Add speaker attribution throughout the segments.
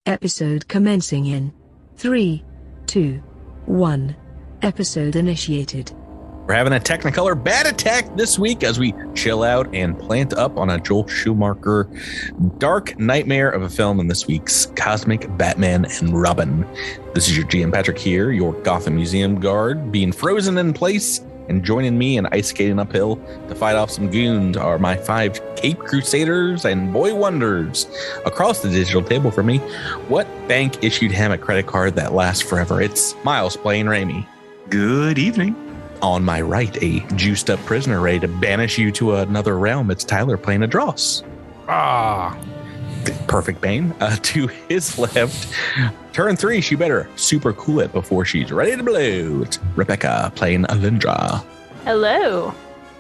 Speaker 1: Episode commencing in 3, 2, 1. Episode initiated.
Speaker 2: We're having a Technicolor Bat Attack this week as we chill out and plant up on a Joel Schumacher dark nightmare of a film in this week's Cosmic Batman and Robin. This is your GM Patrick here, your Gotham Museum guard, being frozen in place, and joining me in ice skating uphill to fight off some goons are my 5 Cape Crusaders and Boy Wonders. Across the digital table from me, what bank issued him a credit card that lasts forever? It's Myles playing Rami.
Speaker 3: Good evening.
Speaker 2: On my right, a juiced up prisoner ready to banish you to another realm. It's Tyler playing Edrass. Perfect Bane. To his left, turn 3, she better super cool it before she's ready to blow. It's Rebecca playing Alyndra.
Speaker 4: Hello.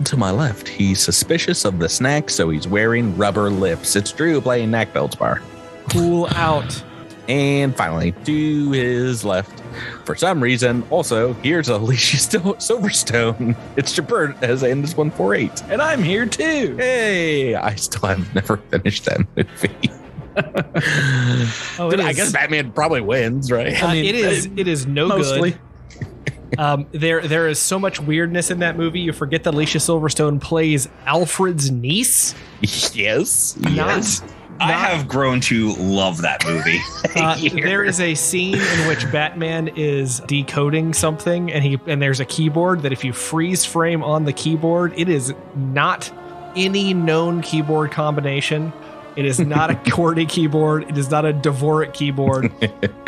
Speaker 2: To my left, he's suspicious of the snack, so he's wearing rubber lips. It's Drew playing Gnak Feldspar.
Speaker 5: Cool out.
Speaker 2: And finally, to his left, for some reason, also, here's Alicia Silverstone. It's Gibert as Andis 148.
Speaker 5: And I'm here too.
Speaker 2: Hey, I still have never finished that movie. I guess Batman probably wins, right?
Speaker 5: I mean, it is no
Speaker 2: mostly
Speaker 5: good. There is so much weirdness in that movie. You forget that Alicia Silverstone plays Alfred's niece.
Speaker 2: Yes.
Speaker 3: I have grown to love that movie.
Speaker 5: There is a scene in which Batman is decoding something, and there's a keyboard that if you freeze frame on the keyboard, it is not any known keyboard combination. It is not a QWERTY keyboard. It is not a Dvorak keyboard.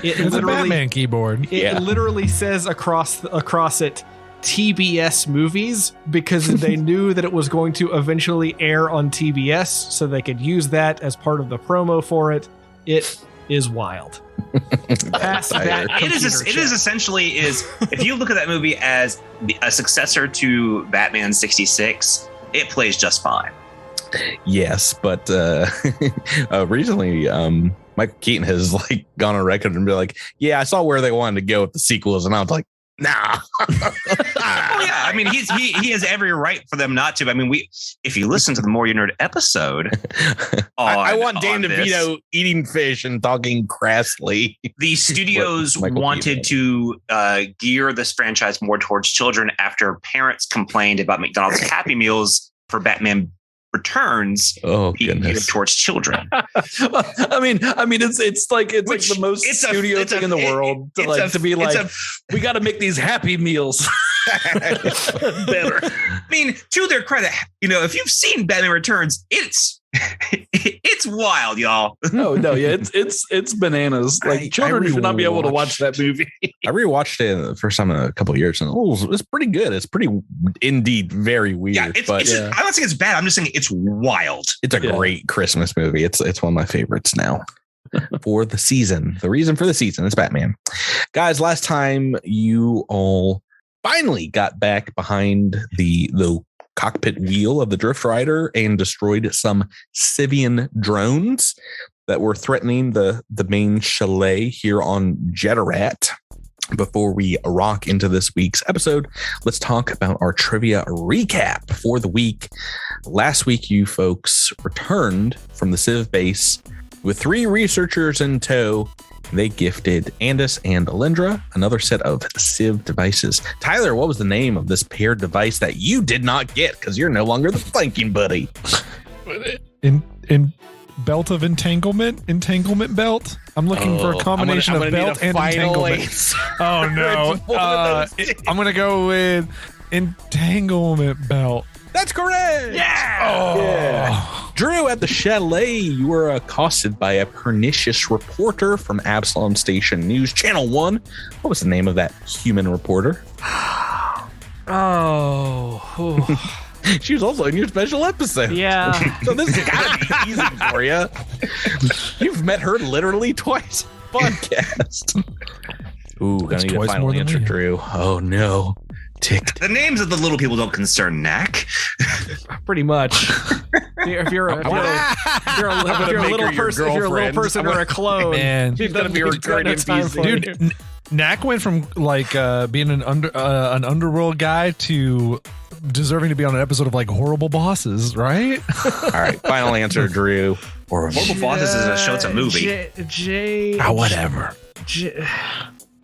Speaker 6: It's a Batman keyboard.
Speaker 5: It literally says across it, TBS movies, because they knew that it was going to eventually air on TBS, so they could use that as part of the promo for it. It is wild.
Speaker 3: It is essentially if you look at that movie as a successor to Batman 66, it plays just fine.
Speaker 2: Yes, but recently, Michael Keaton has gone on record and be like, "Yeah, I saw where they wanted to go with the sequels," and I was like, "Nah."
Speaker 3: Oh yeah, I mean he has every right for them not to. I mean, if you listen to the More You Nerd episode,
Speaker 2: I want Dan DeVito eating fish and talking crassly.
Speaker 3: The studios wanted to gear this franchise more towards children after parents complained about McDonald's Happy Meals for Batman Returns being geared towards children.
Speaker 6: I mean, it's like the most studio thing in the world to be like, we got to make these Happy Meals better.
Speaker 3: I mean, to their credit, if you've seen Batman Returns, it's wild, y'all.
Speaker 6: No, yeah, it's bananas. Children should not be able to watch that movie.
Speaker 2: I rewatched it the first time in a couple of years, and it's pretty good. It's pretty, indeed, very weird.
Speaker 3: Yeah, I'm not saying it's bad. I'm just saying it's wild.
Speaker 2: It's a great Christmas movie. It's one of my favorites now. For the season, the reason for the season is Batman. Guys, last time you all finally got back behind the cockpit wheel of the Drift Rider and destroyed some Sivvian drones that were threatening the main chalet here on Jadarat. Before we rock into this week's episode, let's talk about our trivia recap for the week. Last week, you folks returned from the Sivv base with 3 researchers in tow. They gifted Andis and Alyndra another set of Sivv devices. Tyler, what was the name of this paired device that you did not get because you're no longer the flanking buddy?
Speaker 6: In belt of entanglement belt. I'm looking for a combination of belt and entanglement. Oh no! I'm gonna go with entanglement belt.
Speaker 2: That's correct.
Speaker 6: Yeah.
Speaker 2: Drew, at the chalet, you were accosted by a pernicious reporter from Absalom Station News Channel 1. What was the name of that human reporter? She was also in your special episode.
Speaker 5: Yeah.
Speaker 2: So this has got to be easy for you. You've met her literally twice. Podcast. Ooh, gonna need a final answer, Drew. Oh no.
Speaker 3: The names of the little people don't concern Gnak.
Speaker 5: Pretty much. If you're a little person or a clone,
Speaker 6: man,
Speaker 2: she's gonna be recurring.
Speaker 6: Dude, Gnak went from being an underworld guy to deserving to be on an episode of Horrible Bosses, right?
Speaker 2: All right, final answer, Drew. or
Speaker 3: Horrible Bosses is a show. It's a movie.
Speaker 2: Whatever.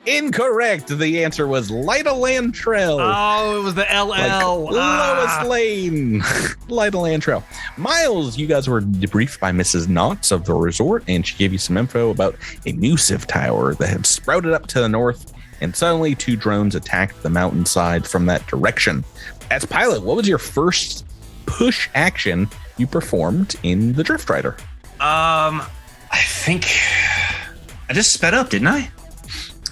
Speaker 2: Incorrect. The answer was Lyta Lantrell.
Speaker 5: Oh, it was the LL.
Speaker 2: Like Lois Lane. Lyta Lantrell. Myles, you guys were debriefed by Mrs. Knotts of the resort, and she gave you some info about a new Sivv tower that had sprouted up to the north, and suddenly 2 drones attacked the mountainside from that direction. As pilot, what was your first push action you performed in the Drift Rider?
Speaker 3: I think I just sped up, didn't I?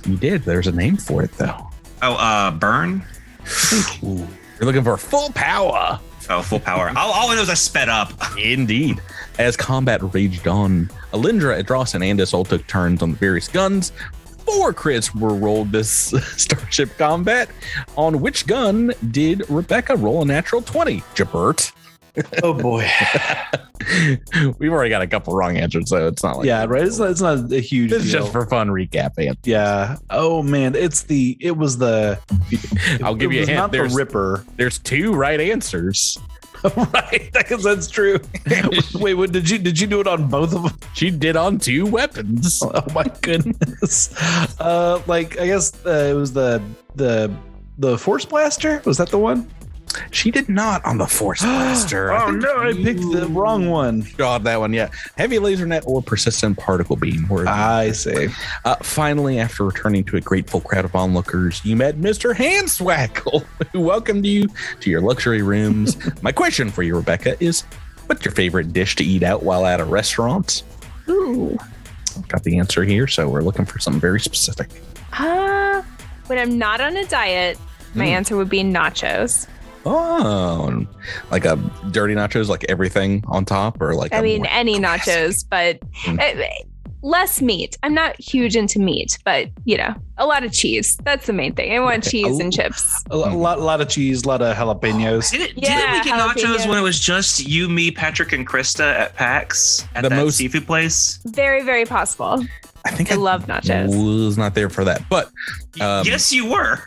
Speaker 2: You did. There's a name for it, though.
Speaker 3: Oh, burn?
Speaker 2: Ooh. You're looking for full power.
Speaker 3: Oh, full power. All I know is I sped up.
Speaker 2: Indeed. As combat raged on, Alyndra, Edrass, and Andis all took turns on the various guns. 4 crits were rolled this Starship combat. On which gun did Rebecca roll a natural 20? Gibert.
Speaker 4: Oh boy.
Speaker 2: We've already got a couple wrong answers, so it's not like
Speaker 4: right. It's not a huge
Speaker 2: It's
Speaker 4: deal.
Speaker 2: just for fun recap.
Speaker 4: Yeah. Oh man, I'll give you a hint.
Speaker 2: Not
Speaker 4: the Ripper.
Speaker 2: There's 2 right answers.
Speaker 4: Right, because that's true. Wait, what did you do it on both of them?
Speaker 2: She did on 2 weapons.
Speaker 4: Oh my goodness. I guess it was the Force Blaster. Was that the one?
Speaker 2: She did not on the Force Blaster.
Speaker 4: Oh no, I picked the wrong one.
Speaker 2: God, that one, yeah. Heavy laser net or persistent particle beam.
Speaker 4: I see.
Speaker 2: Finally, after returning to a grateful crowd of onlookers, you met Mr. Handswackle, who welcomed you to your luxury rooms. My question for you, Rebecca, is what's your favorite dish to eat out while at a restaurant?
Speaker 7: Ooh.
Speaker 2: I've got the answer here, so we're looking for something very specific.
Speaker 7: When I'm not on a diet, my answer would be nachos.
Speaker 2: Oh, like a dirty nachos, like everything on top, or like
Speaker 7: any nachos, but less meat. I'm not huge into meat, but a lot of cheese. That's the main thing. I want cheese and chips.
Speaker 4: A lot of cheese, a lot of jalapenos.
Speaker 3: Didn't we get nachos when it was just you, me, Patrick, and Krista at PAX at that seafood place?
Speaker 7: Very, very possible.
Speaker 2: I think
Speaker 7: I love nachos.
Speaker 2: Was not there for that, but
Speaker 3: yes, you were.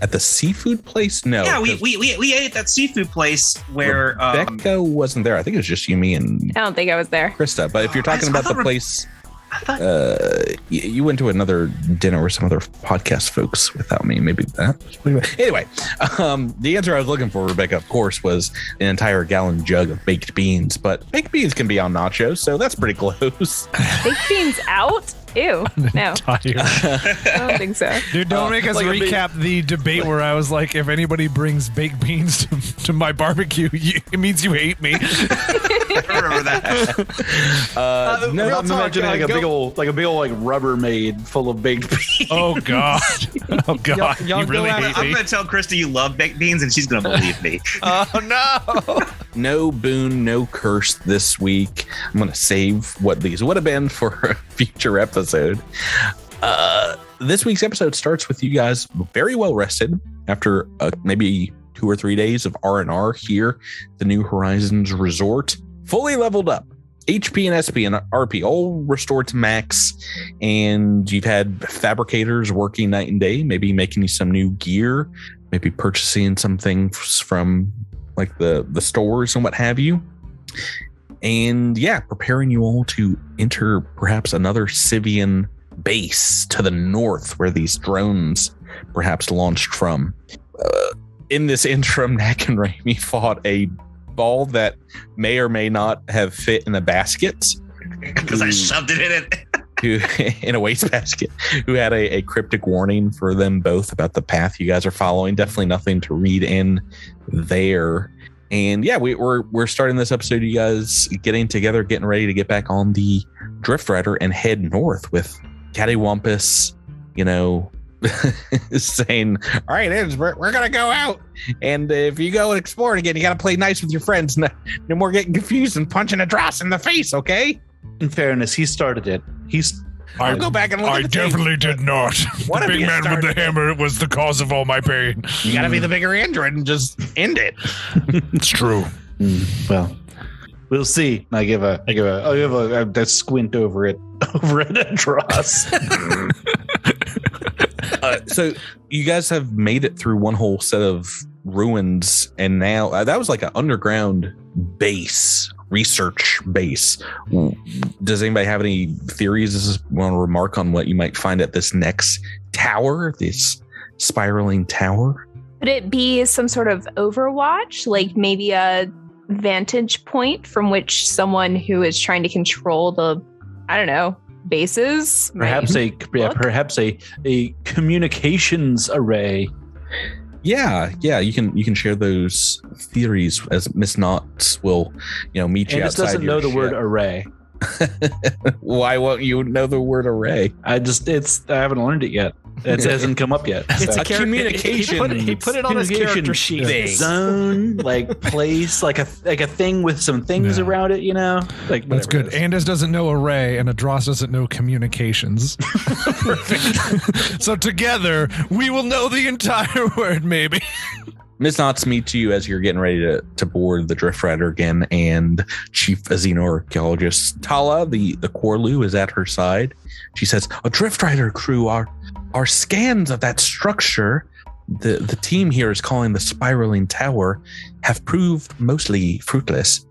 Speaker 2: At the seafood place? No.
Speaker 3: Yeah, we ate at that seafood place where
Speaker 2: Rebecca wasn't there. I think it was just you, me, and
Speaker 7: I don't think I was there.
Speaker 2: Krista. But if you're talking about the place, you went to another dinner with some other podcast folks without me. Maybe that. Anyway, the answer I was looking for, Rebecca, of course, was an entire gallon jug of baked beans. But baked beans can be on nachos, so that's pretty close.
Speaker 7: Baked beans out? Ew. No. I don't think so.
Speaker 6: Dude, don't make us recap the debate where I was like, if anybody brings baked beans to my barbecue, it means you hate me.
Speaker 3: I remember that.
Speaker 4: I'm imagining like a big old Rubbermaid full of baked beans.
Speaker 6: Oh God. Oh God.
Speaker 3: You really hate me. I'm going to tell Krista you love baked beans and she's going to believe me.
Speaker 6: Oh no.
Speaker 2: No boon, no curse this week. I'm going to save what these would have been for a future episode. This week's episode starts with you guys very well rested after maybe 2 or 3 days of R&R here at the New Horizons Resort. Fully leveled up. HP and SP and RP all restored to max. And you've had fabricators working night and day, maybe making you some new gear, maybe purchasing some things from like the stores and what have you. And yeah, preparing you all to enter perhaps another Sivvian base to the north where these drones perhaps launched from. In this interim, Gnak and Rami fought a ball that may or may not have fit in a basket.
Speaker 3: Because I shoved it in it.
Speaker 2: In a wastebasket, who had a cryptic warning for them both about the path you guys are following. Definitely nothing to read in there. And yeah, we're starting this episode, you guys getting together, getting ready to get back on the Drift Rider and head north with Cattywampus, saying, all right, we're going to go out. And if you go and explore again, you got to play nice with your friends. No more getting confused and punching Edrass in the face, okay?
Speaker 4: In fairness, he started it.
Speaker 2: I'll go back and look at the
Speaker 6: definitely did not. The big man with the hammer was the cause of all my pain.
Speaker 2: You got to be the bigger android and just end it.
Speaker 6: It's true.
Speaker 4: Well, we'll see. I give a squint over it over at Edrass.
Speaker 2: So you guys have made it through one whole set of ruins, and now that was like an underground base research base. Does anybody have any theories? This is want to remark on what you might find at this next tower, this spiraling tower?
Speaker 7: Could it be some sort of overwatch, like maybe a vantage point from which someone who is trying to control the, I don't know, bases?
Speaker 4: Perhaps a communications array.
Speaker 2: Yeah, you can share those theories as Miss Knots will, meet you outside.
Speaker 4: Doesn't know the word array.
Speaker 2: Why won't you know the word array?
Speaker 4: I haven't learned it yet. It hasn't come up yet.
Speaker 5: It's a communication. He put it on his character sheet.
Speaker 4: Zone, like place, like a thing with some things around it. Like
Speaker 6: that's good. Anders doesn't know array, and Edrass doesn't know communications. So together, we will know the entire word. Maybe.
Speaker 2: Ms. Knots meets you as you're getting ready to board the Drift Rider again, and Chief Xenoarchaeologist Tala, the Quarlu, is at her side. She says, "A Drift Rider crew, our scans of that structure the team here is calling the spiraling tower have proved mostly fruitless.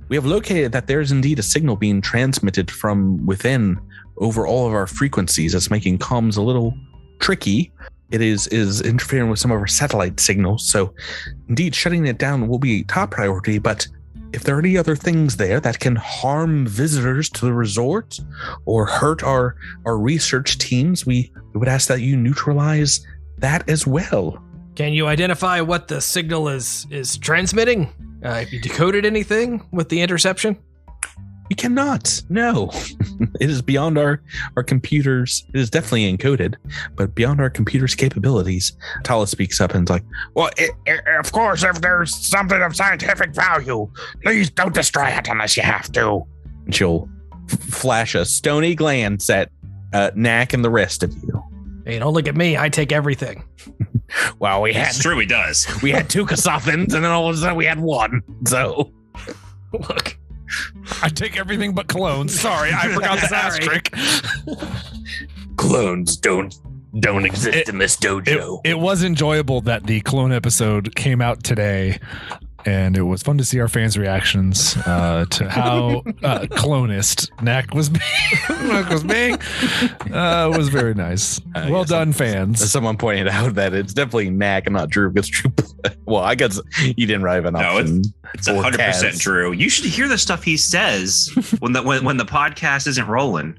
Speaker 2: We have located that there is indeed a signal being transmitted from within over all of our frequencies. It's making comms a little tricky. It is interfering with some of our satellite signals. So indeed, shutting it down will be top priority. But if there are any other things there that can harm visitors to the resort or hurt our research teams, we would ask that you neutralize that as well."
Speaker 5: Can you identify what the signal is transmitting? Have you decoded anything with the interception?
Speaker 2: We cannot. No. It is beyond our computers. It is definitely encoded, but beyond our computer's capabilities. Tala speaks up and is like, "Well, of course, if there's something of scientific value, please don't destroy it unless you have to." And she'll flash a stony glance at Gnak and the rest of you.
Speaker 5: Hey, don't look at me. I take everything.
Speaker 2: Well,
Speaker 3: it's true, he does.
Speaker 2: We had 2 Kasathans, and then all of a sudden we had 1. So,
Speaker 5: look.
Speaker 6: I take everything but clones. Sorry, I forgot the asterisk.
Speaker 2: Clones don't exist in this dojo.
Speaker 6: It was enjoyable that the clone episode came out today, and it was fun to see our fans' reactions to how clonist Gnak was being. It was very nice. Well done, fans.
Speaker 2: Someone pointed out that it's definitely Gnak and not Drew, because Drew. Well, I guess you didn't write an option.
Speaker 3: No, it's 100% Drew. You should hear the stuff he says when the podcast isn't rolling.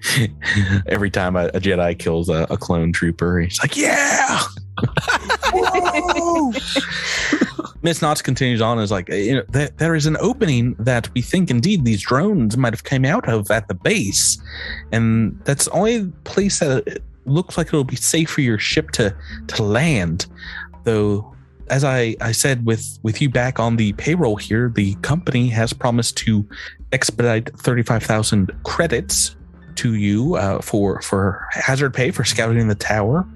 Speaker 2: Every time a Jedi kills a clone trooper, he's like, "Yeah!" Whoa! Miss Knots continues on, is like, there is an opening that we think indeed these drones might have come out of at the base, and that's the only place that it looks like it'll be safe for your ship to land. Though, as I said with you back on the payroll here, the company has promised to expedite 35,000 credits to you for hazard pay for scouting the tower.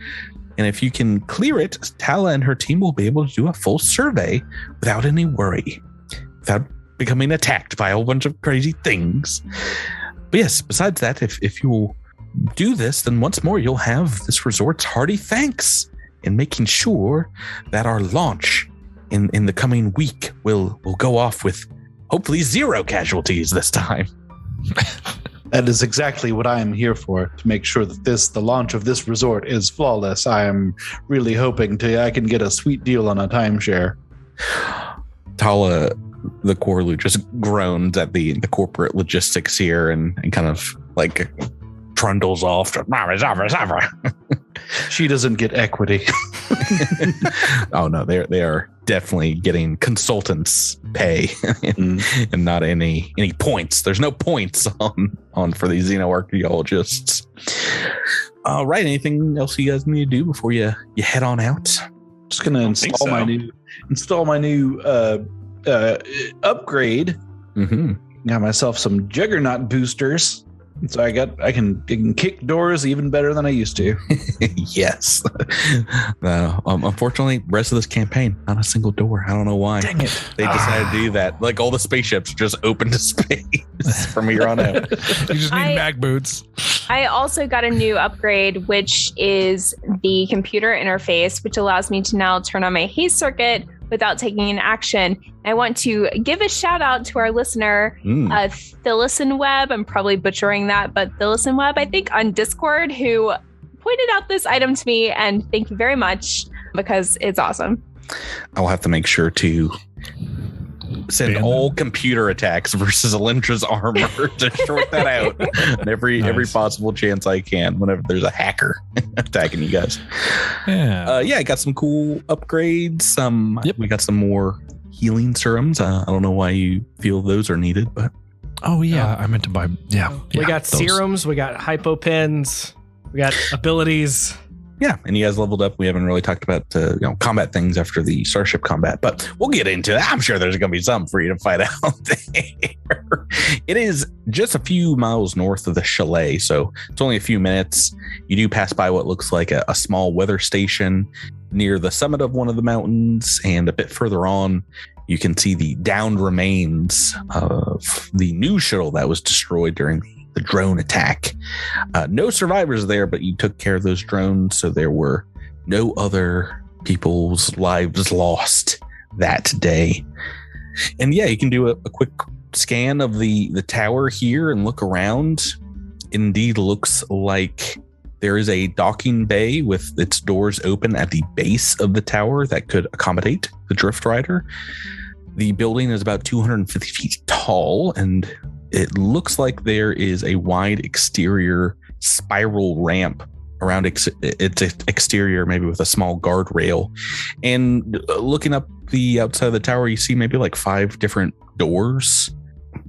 Speaker 2: And if you can clear it, Tala and her team will be able to do a full survey without any worry, without becoming attacked by a whole bunch of crazy things. But yes, besides that, if you will do this, then once more you'll have this resort's hearty thanks in making sure that our launch in the coming week will go off with hopefully 0 casualties this time.
Speaker 4: That is exactly what I am here for, to make sure that the launch of this resort is flawless. I am really hoping I can get a sweet deal on a timeshare.
Speaker 2: Tala, the Quarlu, just groans at the corporate logistics here and kind of like trundles off.
Speaker 4: She doesn't get equity.
Speaker 2: Oh no, they are definitely getting consultants pay and not any points. There's no points on for these xenoarchaeologists. All right, anything else you guys need to do before you head on out?
Speaker 4: Just gonna install my new upgrade.
Speaker 2: Mm-hmm.
Speaker 4: Got myself some Juggernaut boosters. So I can kick doors even better than I used to.
Speaker 2: Yes. Unfortunately, rest of this campaign, not a single door. I don't know why.
Speaker 4: Dang it.
Speaker 2: They decided to do that. Like all the spaceships just open to space from here on out.
Speaker 6: You just need mag boots.
Speaker 7: I also got a new upgrade, which is the computer interface, which allows me to now turn on my haste circuit without taking an action. I want to give a shout out to our listener, Phillison Webb. I'm probably butchering that, but Phillison Webb, I think, on Discord, who pointed out this item to me, and thank you very much because it's awesome.
Speaker 2: I'll have to make sure to send all computer attacks versus Alyndra's armor to short that out every possible chance I can whenever there's a hacker attacking you guys. I got some cool upgrades. We got some more healing serums. I don't know why you feel those are needed, but
Speaker 6: I meant to buy.
Speaker 5: We got those serums. We got hypo pens. We got abilities.
Speaker 2: Yeah, and you guys leveled up. We haven't really talked about combat things after the Starship combat, but we'll get into that. I'm sure there's going to be something for you to fight out there. It is just a few miles north of the chalet, so it's only a few minutes. You do pass by what looks like a small weather station near the summit of one of the mountains, and a bit further on, you can see the downed remains of the news shuttle that was destroyed during the drone attack. No survivors there, but you took care of those drones, so there were no other people's lives lost that day. And you can do a quick scan of the tower here and look around. Indeed, looks like there is a docking bay with its doors open at the base of the tower that could accommodate the Drift Rider. The building is about 250 feet tall, and it looks like there is a wide exterior spiral ramp around its exterior, maybe with a small guardrail. And looking up the outside of the tower, you see maybe like 5 different doors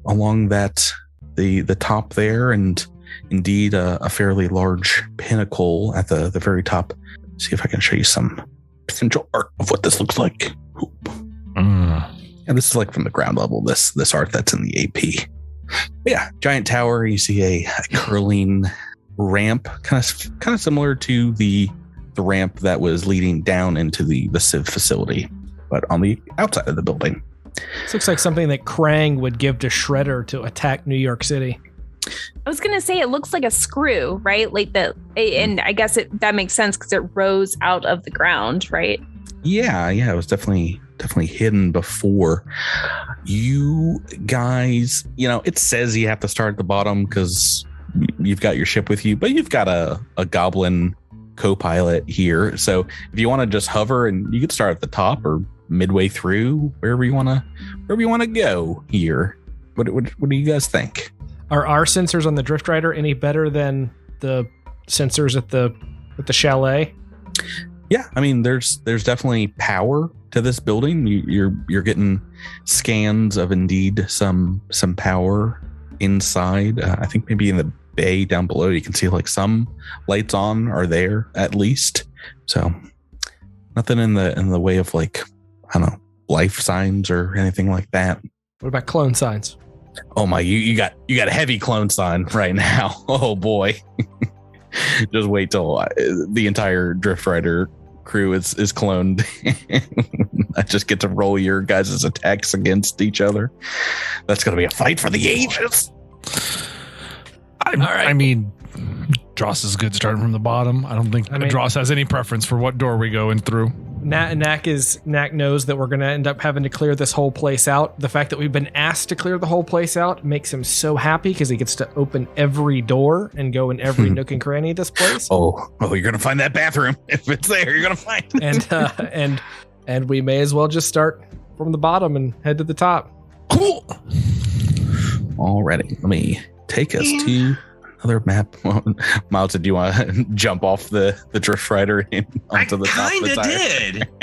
Speaker 2: along the top there, and indeed a fairly large pinnacle at the very top. See if I can show you some potential art of what this looks like. And this is like from the ground level, this art that's in the AP. Giant tower. You see a curling ramp, kind of similar to the ramp that was leading down into the Sivv facility, but on the outside of the building.
Speaker 5: This looks like something that Krang would give to Shredder to attack New York City.
Speaker 7: I was gonna say it looks like a screw, right? And I guess that makes sense because it rose out of the ground, right?
Speaker 2: Yeah, it was definitely hidden before. You guys, it says you have to start at the bottom because you've got your ship with you, but you've got a goblin co-pilot here. So if you want to just hover, and you could start at the top or midway through, wherever you want to go here. What do you guys think?
Speaker 5: Are our sensors on the Drift Rider any better than the sensors at the chalet?
Speaker 2: Yeah, I mean, there's definitely power to this building. You're getting scans of indeed some power inside. I think maybe in the bay down below, you can see like some lights on are there at least. So nothing in the way of like, I don't know, life signs or anything like that.
Speaker 5: What about clone signs?
Speaker 2: Oh my, you got a heavy clone sign right now. Oh boy. Just wait till the entire Drift Rider crew is cloned. I just get to roll your guys' attacks against each other. That's going to be a fight for the ages.
Speaker 6: I mean, Dross is good starting from the bottom. I don't think Dross has any preference for what door we go in through.
Speaker 5: Gnak knows that we're going to end up having to clear this whole place out. The fact that we've been asked to clear the whole place out makes him so happy because he gets to open every door and go in every nook and cranny of this place.
Speaker 2: Oh, you're going to find that bathroom. If it's there, you're going to find
Speaker 5: it. And we may as well just start from the bottom and head to the top.
Speaker 2: Cool. Alrighty, let me take us to another map. Myles, do you want to jump off the Drift Rider onto the top of the tire?
Speaker 3: I kind of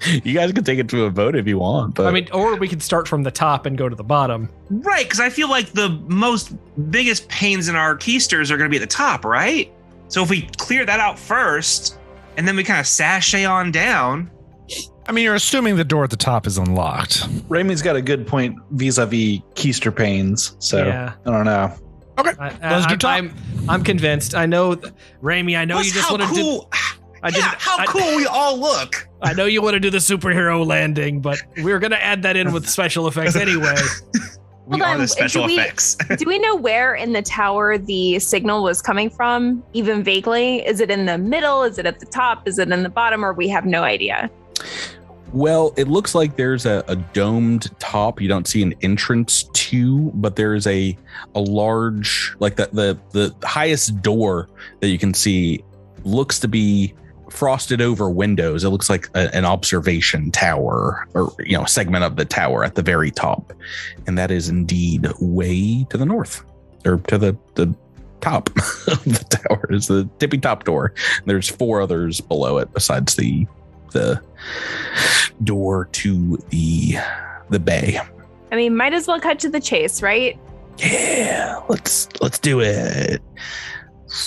Speaker 2: did. You guys can take it to a vote if you want. But
Speaker 5: I mean, or we could start from the top and go to the bottom.
Speaker 3: Right, because I feel like the biggest pains in our keysters are going to be at the top, right? So if we clear that out first, and then we kind of sashay on down.
Speaker 6: I mean, you're assuming the door at the top is unlocked.
Speaker 4: Rami's got a good point vis-a-vis keister pains, so
Speaker 5: yeah.
Speaker 4: I don't know.
Speaker 6: Okay, let's do top.
Speaker 5: I'm convinced. I know, Rami, I know
Speaker 3: Plus,
Speaker 5: you just want to
Speaker 3: do... How cool we all look.
Speaker 5: I know you want to do the superhero landing, but we're going to add that in with special effects anyway.
Speaker 3: We are the special effects.
Speaker 7: Do we know where in the tower the signal was coming from, even vaguely? Is it in the middle? Is it at the top? Is it in the bottom? Or we have no idea?
Speaker 2: Well, it looks like there's a domed top. You don't see an entrance to, but there's a large, like the highest door that you can see looks to be frosted over windows. It looks like an observation tower, or segment of the tower at the very top, and that is indeed way to the north, or to the top of the tower is the tippy top door. There's 4 others below it besides the door to the bay.
Speaker 7: I mean, might as well cut to the chase, right?
Speaker 2: Yeah, let's do it.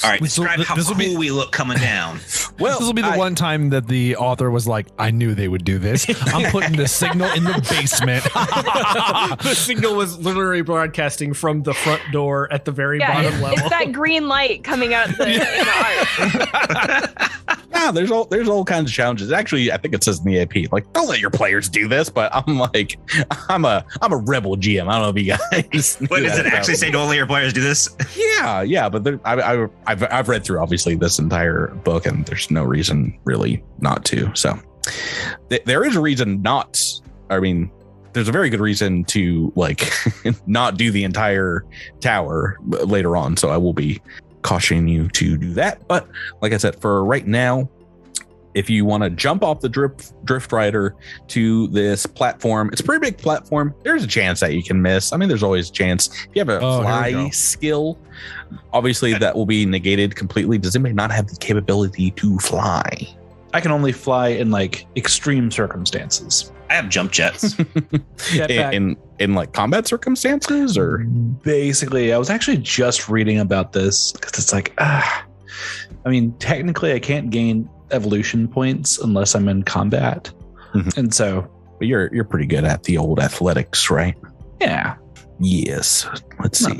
Speaker 3: All right, describe how cool we look coming down.
Speaker 6: Well, this will be the one time that the author was like, I knew they would do this. I'm putting the signal in the basement.
Speaker 5: The signal was literally broadcasting from the front door at the very bottom level.
Speaker 7: It's that green light coming out the art.
Speaker 2: Yeah, there's all kinds of challenges. Actually, I think it says in the AP, like, don't let your players do this. But I'm like, I'm a rebel GM. I don't know if you guys.
Speaker 3: What does it actually say? Don't let your players do this.
Speaker 2: Yeah, but I've read through obviously this entire book, and there's no reason really not to. So there is a reason not. I mean, there's a very good reason to like not do the entire tower later on. So I will be cautioning you to do that. But like I said, for right now, if you want to jump off the drift rider to this platform, it's a pretty big platform. There's a chance that you can miss. I mean, there's always a chance. If you have a fly skill, obviously that will be negated completely. Does anybody not have the capability to fly?
Speaker 4: I can only fly in like extreme circumstances.
Speaker 3: I have jump jets.
Speaker 2: in like combat circumstances, or
Speaker 4: basically, I was actually just reading about this because it's like, I mean, technically, I can't gain evolution points unless I'm in combat, and so.
Speaker 2: But you're pretty good at the old athletics, right?
Speaker 4: Yeah.
Speaker 2: Yes. Let's see.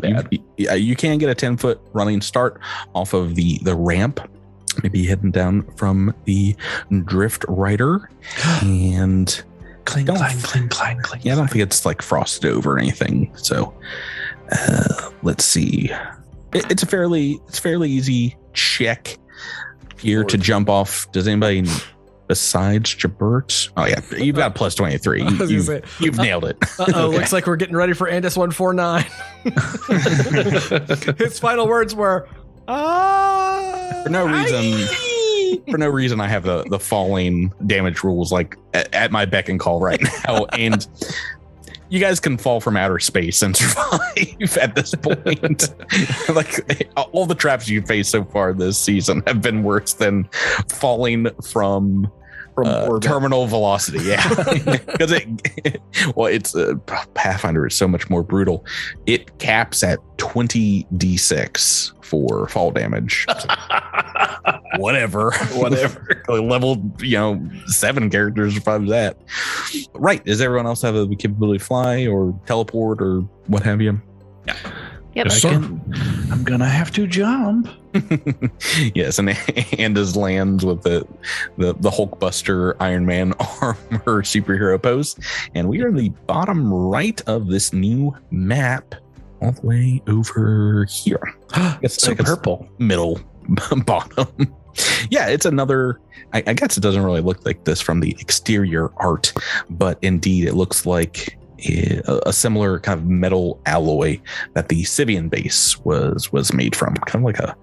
Speaker 2: You can get a 10-foot running start off of the ramp. Maybe heading down from the drift rider, and
Speaker 4: cling.
Speaker 2: Yeah, I don't think it's like frosted over or anything. So let's see. It's a fairly easy check here to jump off. Does anybody besides Gibert? Oh yeah, you've got plus 23. You've nailed it.
Speaker 5: Okay. Looks like we're getting ready for Andis 149. His final words were,
Speaker 2: For no reason, I have the falling damage rules like at my beck and call right now, and you guys can fall from outer space and survive at this point. Like all the traps you've faced so far this season have been worse than falling from terminal velocity. Yeah, because it's Pathfinder is so much more brutal. It caps at 20d6 for fall damage. Whatever. Level 7 characters survives that. Right? Does everyone else have the capability to fly or teleport or what have you?
Speaker 3: Yeah.
Speaker 7: Yep.
Speaker 4: I'm gonna have to jump.
Speaker 2: Yes, and Andis lands with the Hulkbuster Iron Man armor superhero pose, and we are in the bottom right of this new map, all the way over here.
Speaker 4: It's so purple.
Speaker 2: Middle bottom. Yeah, it's another. I guess it doesn't really look like this from the exterior art, but indeed it looks like a similar kind of metal alloy that the Sivvian base was made from, kind of like a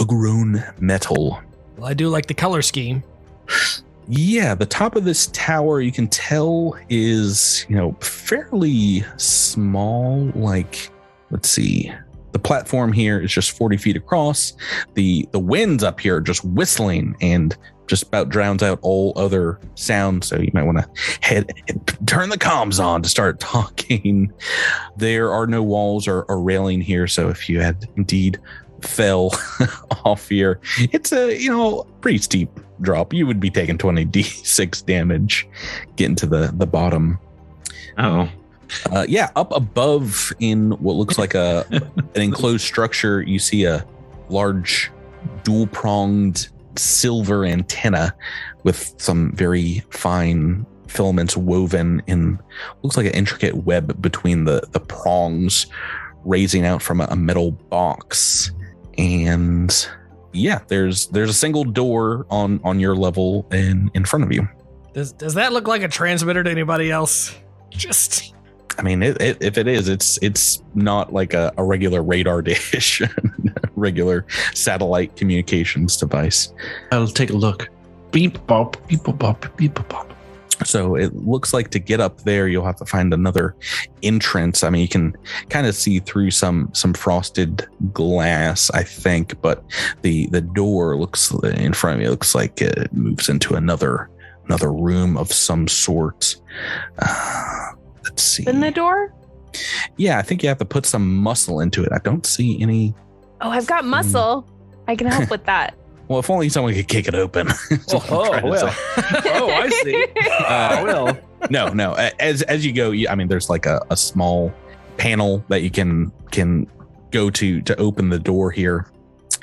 Speaker 2: grown metal.
Speaker 5: Well, I do like the color scheme.
Speaker 2: Yeah, the top of this tower you can tell is fairly small. Like, let's see, the platform here is just 40 feet across. The winds up here are just whistling and just about drowns out all other sounds. So you might want to turn the comms on to start talking. There are no walls or railing here. So if you had indeed fell off here, it's a, pretty steep drop. You would be taking 20d6 damage getting to the bottom. Yeah, up above in what looks like an enclosed structure, you see a large dual-pronged silver antenna with some very fine filaments woven in, looks like an intricate web between the prongs raising out from a metal box. And yeah, there's a single door on your level in front of you.
Speaker 5: Does that look like a transmitter to anybody else? Just.
Speaker 2: I mean, if it is, it's not like a regular radar dish, regular satellite communications device.
Speaker 4: I'll take a look. Beep bop, beep bop, beep bop.
Speaker 2: So it looks like to get up there, you'll have to find another entrance. I mean, you can kind of see through some frosted glass, I think, but the door looks in front of you. It looks like it moves into another room of some sort. Let's see.
Speaker 7: In the door?
Speaker 2: Yeah, I think you have to put some muscle into it. I don't see any.
Speaker 7: Oh, I've got muscle. I can help with that.
Speaker 2: Well, if only someone could kick it open.
Speaker 4: I see. Well.
Speaker 2: No. As you go, I mean, there's like a small panel that you can go to open the door here.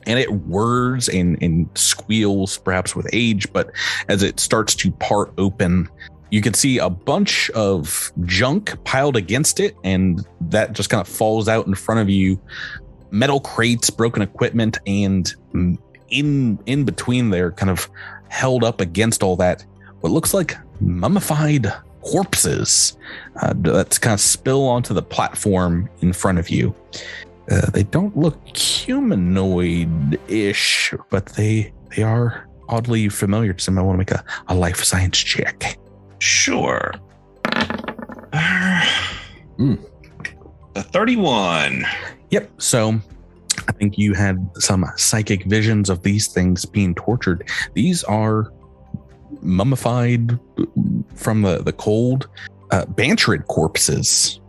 Speaker 2: And it whirs and squeals, perhaps with age, but as it starts to part open, you can see a bunch of junk piled against it, and that just kind of falls out in front of you. Metal crates, broken equipment, and in between there, kind of held up against all that, what looks like mummified corpses that's kind of spill onto the platform in front of you. They don't look humanoid-ish, but they are oddly familiar to some. I want to make a life science check.
Speaker 3: Sure. A 31.
Speaker 2: Yep. So I think you had some psychic visions of these things being tortured. These are mummified from the cold bantrid corpses,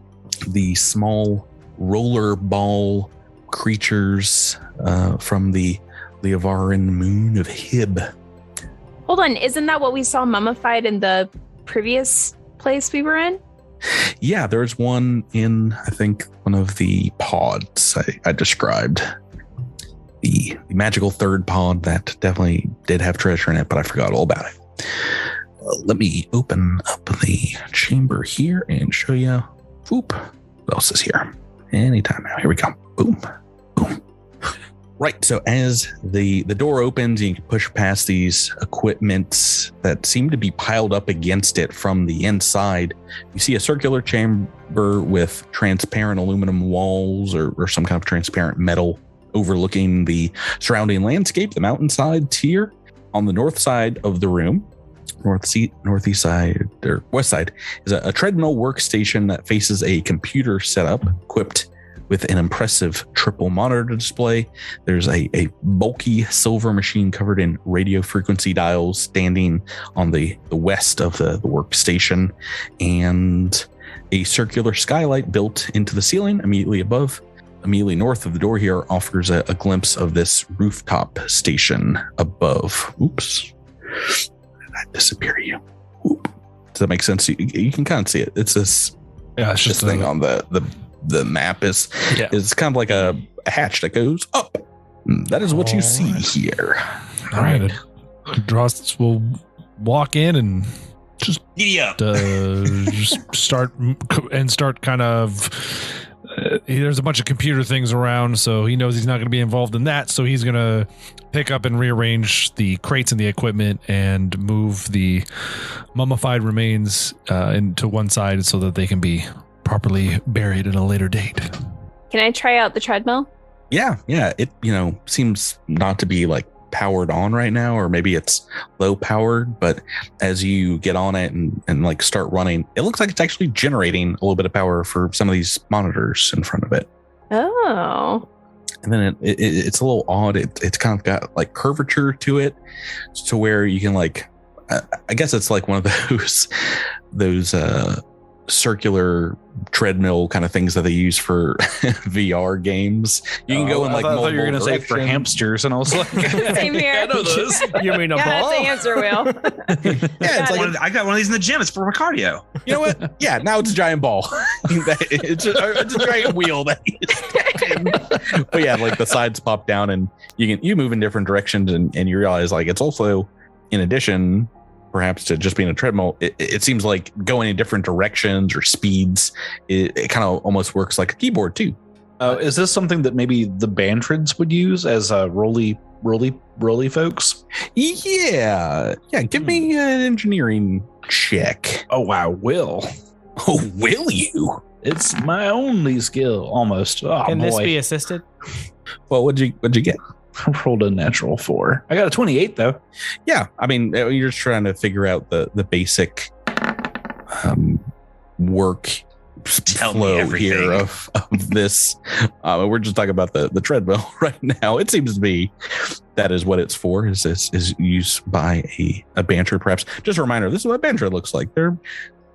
Speaker 2: the small roller ball creatures from the Leovaran moon of Hib.
Speaker 7: Hold on, isn't that what we saw mummified in the previous place we were in?
Speaker 2: Yeah, there's one in, I think, one of the pods I described. The magical third pod that definitely did have treasure in it, but I forgot all about it. Let me open up the chamber here and show you. Oop, what else is here? Anytime now. Here we go. Boom, boom. Right, so as the door opens, you can push past these equipments that seem to be piled up against it from the inside. You see a circular chamber with transparent aluminum walls or some kind of transparent metal overlooking the surrounding landscape, the mountainside here. On the north side of the room, northeast side or west side, is a treadmill workstation that faces a computer setup equipped with an impressive triple monitor display. There's a bulky silver machine covered in radio frequency dials standing on the west of the workstation, and a circular skylight built into the ceiling immediately north of the door here offers a glimpse of this rooftop station above. Oops. Did I disappear you? Oop. Does that make sense? You can kind of see it. It's this.
Speaker 6: Yeah, it's just
Speaker 2: this thing on the map is kind of like a hatch that goes up. That is what you see here.
Speaker 6: All right. Dross will walk in and just start kind of. There's a bunch of computer things around, so he knows he's not going to be involved in that. So he's going to pick up and rearrange the crates and the equipment and move the mummified remains into one side so that they can be properly buried at a later date.
Speaker 7: Can I try out the treadmill?
Speaker 2: Yeah. It seems not to be like powered on right now, or maybe it's low powered, but as you get on it and like start running, it looks like it's actually generating a little bit of power for some of these monitors in front of it.
Speaker 7: Oh.
Speaker 2: And then it's a little odd. It's kind of got like curvature to it to where you can like, I guess it's like one of those circular treadmill kind of things that they use for VR games. You can go in like
Speaker 4: I thought you were going to say
Speaker 2: direction.
Speaker 4: for hamsters, and I was like,
Speaker 7: Same here.
Speaker 4: I know those.
Speaker 5: You mean a ball?
Speaker 7: That's the answer, Will.
Speaker 2: Yeah, it's like
Speaker 3: I got one of these in the gym. It's for cardio.
Speaker 2: You know what? Yeah, now it's a giant ball. it's a giant wheel that but yeah, like the sides pop down and you move in different directions and you realize like it's also, in addition perhaps to just being a treadmill, it seems like going in different directions or speeds. It kind of almost works like a keyboard too.
Speaker 4: Is this something that maybe the bantrids would use as roly roly folks?
Speaker 2: Yeah. Give me an engineering check.
Speaker 4: Oh, I will.
Speaker 2: Oh, will you?
Speaker 4: It's my only skill, almost. Oh,
Speaker 5: Can this
Speaker 4: boy.
Speaker 5: be assisted?
Speaker 2: Well, what'd you get?
Speaker 4: I rolled a natural 4. I got a 28 though.
Speaker 2: Yeah, I mean, you're just trying to figure out the basic work flow here of this. We're just talking about the treadmill right now. It seems to be that is what it's for. Is used by a bantrid, perhaps. Just a reminder: this is what bantrid looks like. They're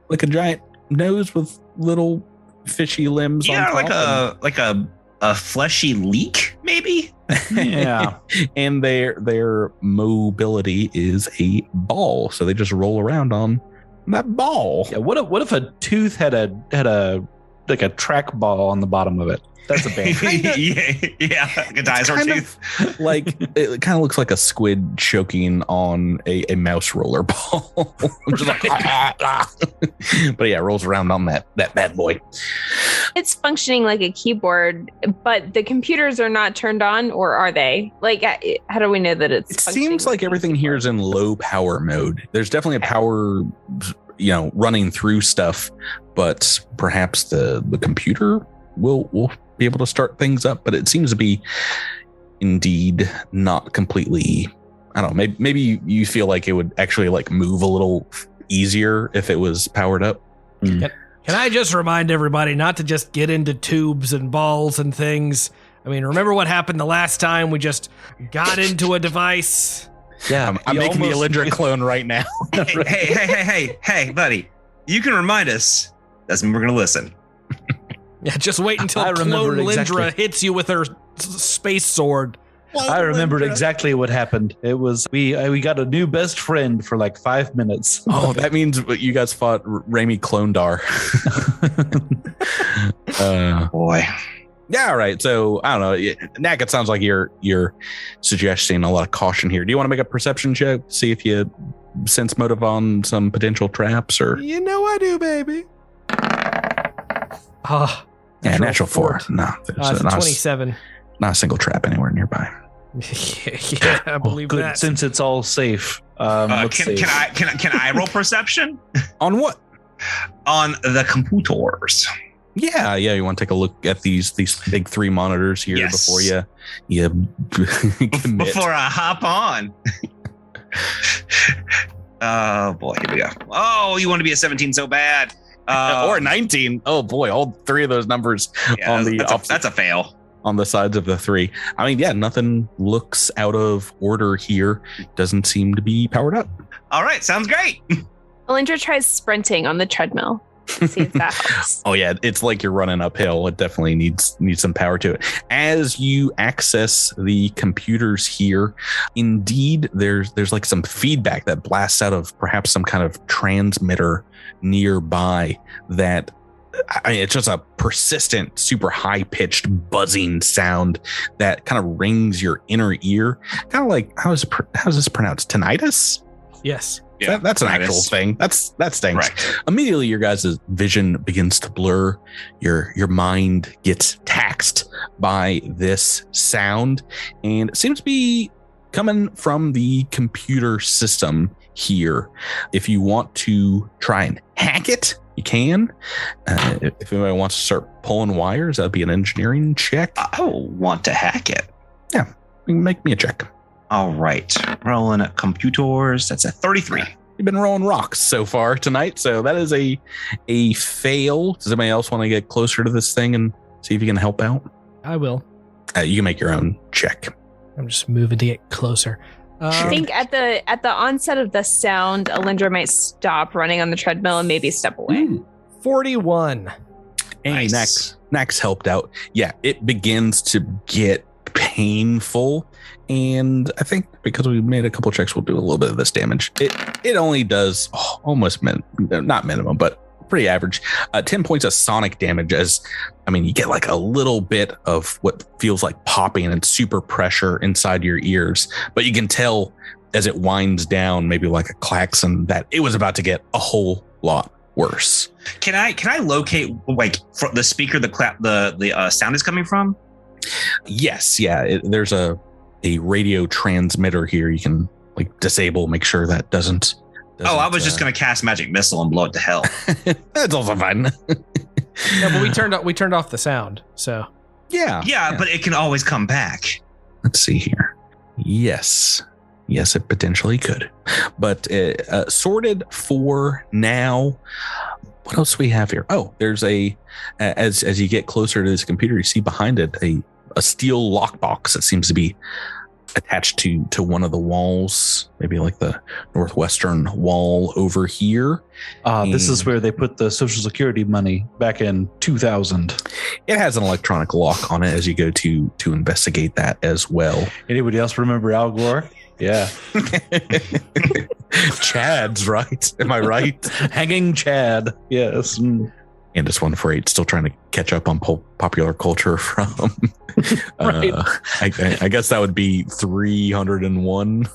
Speaker 2: like a giant nose with little fishy limbs.
Speaker 3: Yeah,
Speaker 2: on top
Speaker 3: like a fleshy leek, maybe.
Speaker 4: Yeah.
Speaker 2: And their mobility is a ball, so they just roll around on that ball.
Speaker 4: Yeah. What if a tooth had a like a track ball on the bottom of it? That's a bantrid.
Speaker 3: yeah, like a dinosaur tooth.
Speaker 2: Like it kind of looks like a squid choking on a mouse roller ball. Just like, but yeah, it rolls around on that bad boy.
Speaker 7: It's functioning like a keyboard, but the computers are not turned on, or are they? Like, how do we know that it's?
Speaker 2: It seems like everything here is in low power mode. There's definitely a power, running through stuff, but perhaps the computer will be able to start things up. But it seems to be indeed not completely. I don't know. Maybe you feel like it would actually like move a little easier if it was powered up.
Speaker 5: Can I just remind everybody not to just get into tubes and balls and things? I mean, remember what happened the last time we just got into a device?
Speaker 2: Yeah, I'm making the Alyndra clone right now.
Speaker 3: hey, buddy. You can remind us. Doesn't mean we're going to listen.
Speaker 5: Yeah, just wait until clone Alyndra hits you with her space sword.
Speaker 4: I remembered exactly what happened. It was we got a new best friend for like 5 minutes.
Speaker 2: Oh, that means you guys fought Rami Quinn-Darr.
Speaker 3: Boy.
Speaker 2: Yeah, all right. So I don't know. Gnak, it sounds like you're suggesting a lot of caution here. Do you want to make a perception check? See if you sense motive on some potential traps, or
Speaker 5: you know I do, baby.
Speaker 2: Natural 4. No, there's
Speaker 5: 27.
Speaker 2: Not a single trap anywhere nearby.
Speaker 5: Yeah, I believe
Speaker 4: good,
Speaker 5: that.
Speaker 4: since it's all safe.
Speaker 3: Can I roll perception?
Speaker 2: On what?
Speaker 3: On the computers.
Speaker 2: Yeah. You want to take a look at these big 3 monitors here before you commit.
Speaker 3: Before I hop on. Oh boy, here we go. Oh, you want to be a 17 so bad.
Speaker 2: Or 19. Oh boy, all 3 of those numbers on the
Speaker 3: that's a fail.
Speaker 2: On the sides of the 3. I mean, yeah, nothing looks out of order here. Doesn't seem to be powered up.
Speaker 3: All right, sounds great.
Speaker 7: Alyndra tries sprinting on the treadmill. See if that helps.
Speaker 2: Oh yeah, it's like you're running uphill. It definitely needs some power to it. As you access the computers here, indeed, there's like some feedback that blasts out of perhaps some kind of transmitter nearby that. I mean, it's just a persistent, super high-pitched buzzing sound that kind of rings your inner ear. Kind of like, how's this pronounced? Tinnitus?
Speaker 5: Yes.
Speaker 2: Yeah, that's an actual thing. That's things. Right. Immediately, your guys' vision begins to blur. Your mind gets taxed by this sound, and it seems to be coming from the computer system here. If you want to try and hack it, you can. If anybody wants to start pulling wires, that'd be an engineering check.
Speaker 3: I want to hack it.
Speaker 2: Yeah, make me a check.
Speaker 3: All right, rolling at computers. That's a 33.
Speaker 2: You've been rolling rocks so far tonight, so that is a fail. Does anybody else want to get closer to this thing and see if you can help out?
Speaker 5: I will.
Speaker 2: You can make your own check.
Speaker 5: I'm just moving to get closer.
Speaker 7: I think at the onset of the sound, Alyndra might stop running on the treadmill and maybe step away.
Speaker 5: 41.
Speaker 2: Hey, nice. Gnax helped out. Yeah, it begins to get painful, and I think because we made a couple checks, we'll do a little bit of this damage. It only does almost not minimum, but pretty average. 10 points of sonic damage. You get like a little bit of what feels like popping and super pressure inside your ears, but you can tell as it winds down, maybe like a klaxon, that it was about to get a whole lot worse.
Speaker 3: Can I locate like the speaker the sound is coming from?
Speaker 2: Yes, yeah. There's a radio transmitter here. You can like disable, make sure that doesn't.
Speaker 3: I was just going to cast magic missile and blow it to hell.
Speaker 2: That's also fine.
Speaker 5: Yeah, but we turned off the sound. So
Speaker 3: yeah, but it can always come back.
Speaker 2: Let's see here. Yes, it potentially could. But sorted for now. What else do we have here? Oh, there's as you get closer to this computer, you see behind it a steel lockbox that seems to be attached to one of the walls, maybe like the northwestern wall over here.
Speaker 4: This is where they put the Social Security money back in 2000.
Speaker 2: It has an electronic lock on it as you go to investigate that as well.
Speaker 4: Anybody else remember Al Gore? Yeah.
Speaker 2: Chad's right. Am I right?
Speaker 4: Hanging Chad. Yes.
Speaker 2: And this 148 still trying to catch up on popular culture from
Speaker 4: right.
Speaker 2: I guess that would be 301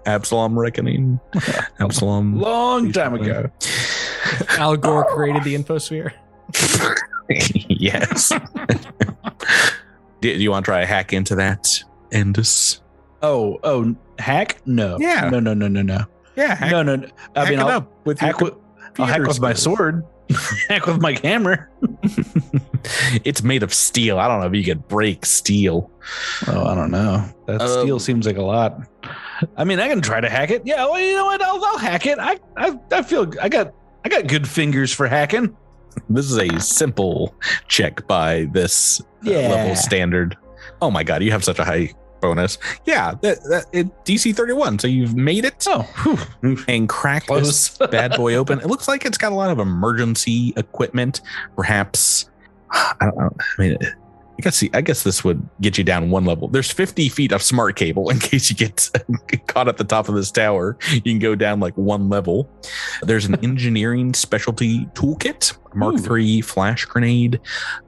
Speaker 2: Absalom Reckoning. Absalom.
Speaker 4: Long time ago.
Speaker 5: Al Gore created the infosphere.
Speaker 2: Yes. Do you want to try a hack into that, Endus?
Speaker 4: Oh, hack? No.
Speaker 2: Yeah.
Speaker 4: No.
Speaker 2: Yeah. Hack,
Speaker 4: no. I mean, I'll hack with my sword. Hack with my hammer.
Speaker 2: It's made of steel. I don't know if you could break steel.
Speaker 4: Oh, I don't know. That steel seems like a lot. I mean, I can try to hack it. Yeah, well, you know what? I'll hack it. I feel I got good fingers for hacking.
Speaker 2: This is a simple check by this level standard. Oh my god, you have such a high bonus. Yeah, that DC 31. So you've made it. And crack this bad boy open. It looks like it's got a lot of emergency equipment. Perhaps I don't know. I mean, I guess this would get you down one level. There's 50 feet of smart cable in case you get caught at the top of this tower. You can go down like one level. There's an engineering specialty toolkit, Mark III flash grenade,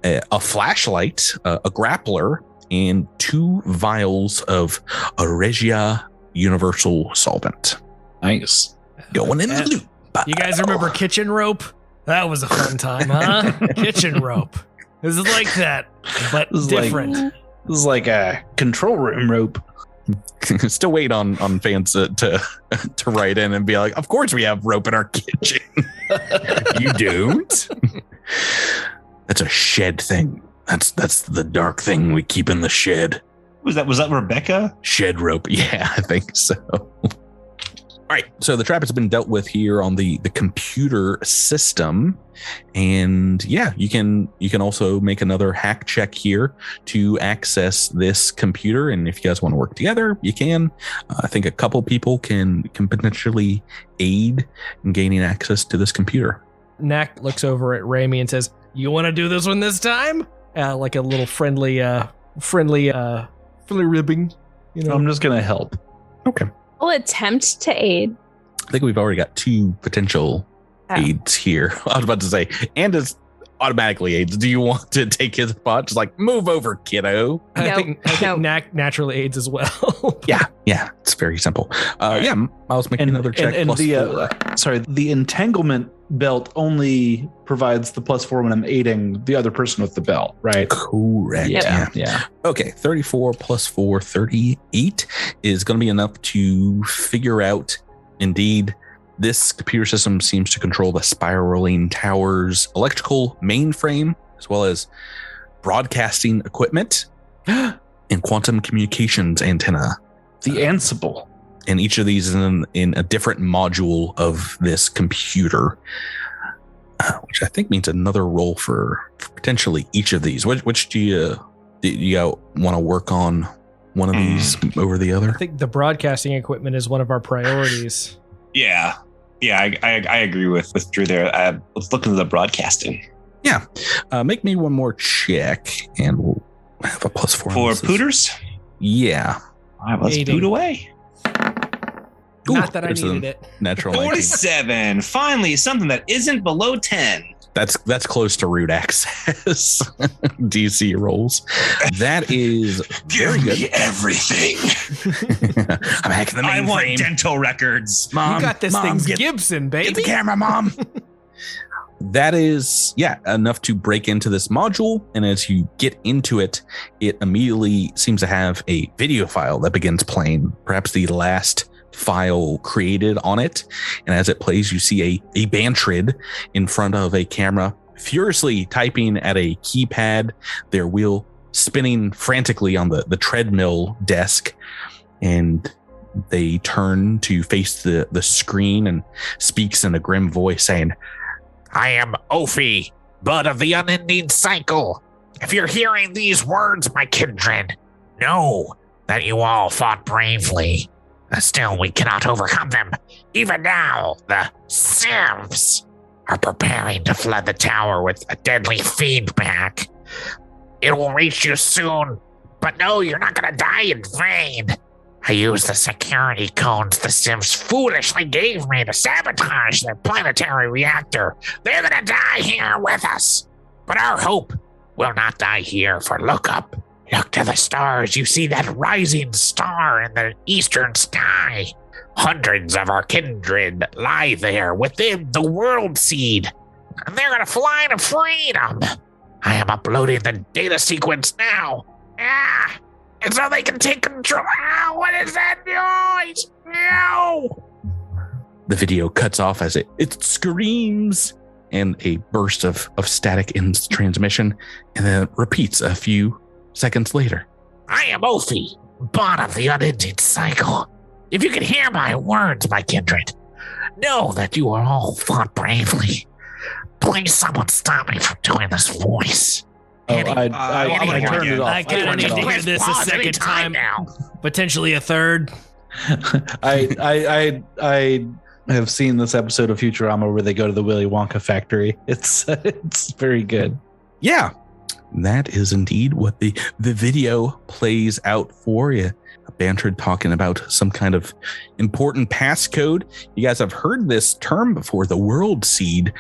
Speaker 2: a flashlight, a grappler, and 2 vials of Auregia Universal Solvent.
Speaker 4: Nice.
Speaker 2: Going in the loop.
Speaker 5: You guys remember kitchen rope? That was a fun time, huh? Kitchen rope. This is like that, but different.
Speaker 4: This is like a control room rope.
Speaker 2: Still wait on fans to write in and be like, of course we have rope in our kitchen. You don't? That's a shed thing. That's the dark thing we keep in the shed.
Speaker 3: Was that Rebecca?
Speaker 2: Shed rope. Yeah, I think so. All right. So the trap has been dealt with here on the computer system. And yeah, you can also make another hack check here to access this computer. And if you guys want to work together, you can. I think a couple people can potentially aid in gaining access to this computer.
Speaker 5: Gnak looks over at Rami and says, "You want to do this one this time?" Like a little friendly ribbing. You know,
Speaker 4: I'm just gonna help.
Speaker 2: Okay.
Speaker 7: I'll attempt to aid.
Speaker 2: I think we've already got 2 potential aids here. I was about to say, Andis automatically aids. Do you want to take his spot? Just like, move over, kiddo.
Speaker 5: I think Gnak naturally aids as well.
Speaker 2: Yeah, it's very simple. Yeah, Myles, make another check.
Speaker 4: And the entanglement belt only provides the +4 when I'm aiding the other person with the belt, right?
Speaker 2: Correct.
Speaker 4: Yeah.
Speaker 2: Okay, 34 + 4, 38 is going to be enough to figure out, indeed, this computer system seems to control the spiraling tower's electrical mainframe, as well as broadcasting equipment and quantum communications antenna.
Speaker 4: The Ansible.
Speaker 2: And each of these is in a different module of this computer, which I think means another role for potentially each of these. Which do you want to work on? One of these over the other?
Speaker 5: I think the broadcasting equipment is one of our priorities.
Speaker 3: Yeah, I agree with Drew there. Let's look into the broadcasting.
Speaker 2: Yeah, make me one more check, and we'll have a +4
Speaker 3: for pooters.
Speaker 2: Yeah,
Speaker 3: all right, let's poot away.
Speaker 5: Not that I needed it.
Speaker 2: Natural
Speaker 3: 47. Finally, something that isn't below 10.
Speaker 2: That's close to root access. DC rolls. That is
Speaker 3: give me everything.
Speaker 2: I'm hacking the mainframe.
Speaker 3: I want dental records.
Speaker 5: Mom, you got this thing's Gibson, baby.
Speaker 2: Get the camera, Mom. that is, enough to break into this module. And as you get into it, it immediately seems to have a video file that begins playing, perhaps the last file created on it. And as it plays, you see a bantrid in front of a camera, furiously typing at a keypad, their wheel spinning frantically on the treadmill desk. And they turn to face the screen and speaks in a grim voice saying,
Speaker 8: I am Ofie, blood of the unending cycle. If you're hearing these words, my kindred, know that you all fought bravely. Still, we cannot overcome them. Even now, the Sivvs are preparing to flood the tower with a deadly feedback. It will reach you soon, but no, you're not going to die in vain. I used the security codes the Sivvs foolishly gave me to sabotage their planetary reactor. They're going to die here with us. But our hope will not die here, for look up. Look to the stars. You see that rising star in the eastern sky. Hundreds of our kindred lie there within the Worldseed, and they're going to fly to freedom. I am uploading the data sequence now. And so they can take control. What is that noise? No!
Speaker 2: The video cuts off as it screams, and a burst of static ends transmission, and then it repeats a few seconds later.
Speaker 8: I am Ofie, bond of the unending cycle. If you can hear my words, my kindred, know that you are all fought bravely. Please, someone stop me from doing this voice.
Speaker 4: I turned it off.
Speaker 5: I kind of need to hear this a second time
Speaker 8: now.
Speaker 5: Potentially a third.
Speaker 4: I have seen this episode of Futurama where they go to the Willy Wonka factory. It's very good.
Speaker 2: Yeah, that is indeed what the video plays out for you. A bantrid talking about some kind of important passcode. You guys have heard this term before, the Worldseed,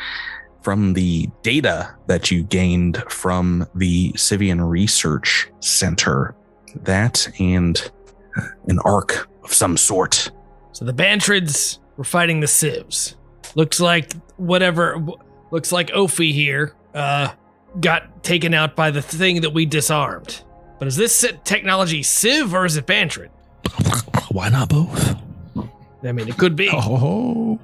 Speaker 2: from the data that you gained from the Sivvian Research Center. That and an ark of some sort.
Speaker 5: So the bantrids were fighting the Sivvs. Looks like Ofie here got taken out by the thing that we disarmed. But is this technology Sivv or is it bantrid?
Speaker 6: Why not both?
Speaker 5: I mean, it could be.
Speaker 6: Oh.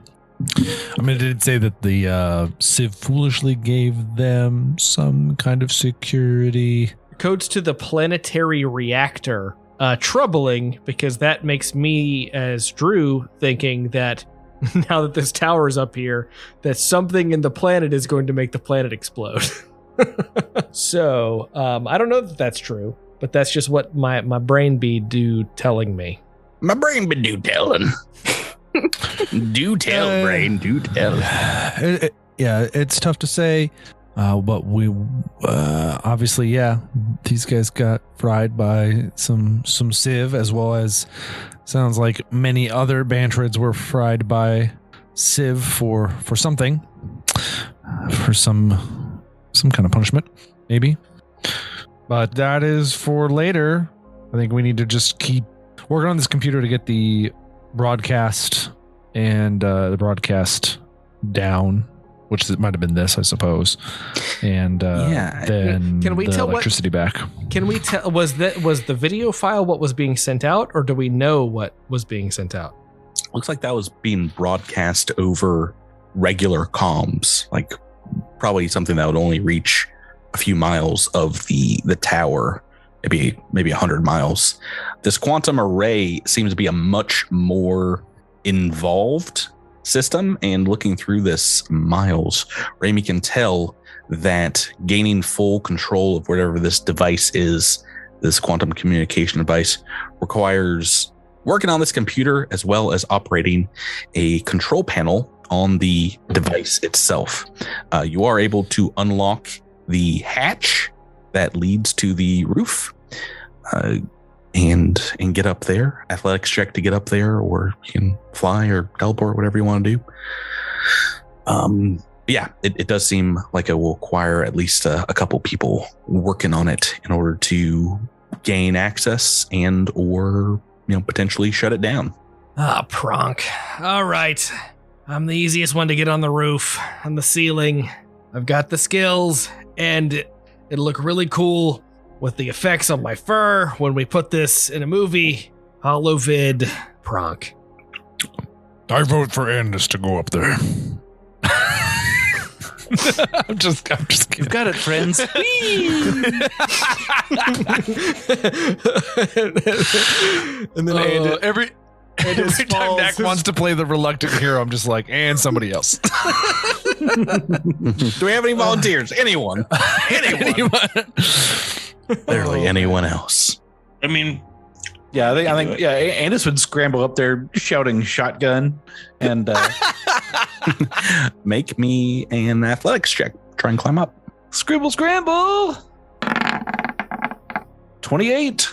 Speaker 6: I mean, it did say that the Sivv foolishly gave them some kind of security.
Speaker 5: Codes to the planetary reactor. Troubling, because that makes me, as Drew, thinking that now that this tower is up here, that something in the planet is going to make the planet explode. So, I don't know that that's true, but that's just what my brain be do telling me.
Speaker 2: My brain be do telling. Do tell, brain, do tell.
Speaker 6: It's tough to say, but we obviously, these guys got fried by some Sivv, as well as sounds like many other bantrids were fried by Sivv for something, for some kind of punishment, maybe. But that is for later. I think we need to just keep working on this computer to get the broadcast and the broadcast down, which it might have been this, I suppose, and then
Speaker 5: can we
Speaker 6: the
Speaker 5: tell
Speaker 6: electricity back?
Speaker 5: Can we tell was the video file what was being sent out, or do we know what was being sent out?
Speaker 2: Looks like that was being broadcast over regular comms, like probably something that would only reach a few miles of the tower, maybe 100 miles. This quantum array seems to be a much more involved system, and looking through this, Myles, Rami can tell that gaining full control of whatever this device is, this quantum communication device, requires working on this computer as well as operating a control panel on the device itself. You are able to unlock the hatch that leads to the roof, and get up there. Athletics check to get up there, or you can fly or teleport, whatever you want to do. It does seem like it will require at least a couple people working on it in order to gain access and or potentially shut it down.
Speaker 5: Pronk. All right. I'm the easiest one to get on the roof, on the ceiling. I've got the skills, and it'll look really cool with the effects on my fur when we put this in a movie. Holovid Pronk.
Speaker 6: I vote for Andis to go up there. I'm just kidding.
Speaker 4: You've got it, friends.
Speaker 6: And then every time Gnak wants to play the reluctant hero, I'm just like, and somebody else.
Speaker 2: Do we have any volunteers? Anyone? Literally anyone else.
Speaker 3: I mean,
Speaker 4: yeah, I think Andis would scramble up there shouting shotgun and
Speaker 2: make me an athletics check. Try and climb up.
Speaker 4: Scribble scramble. 28.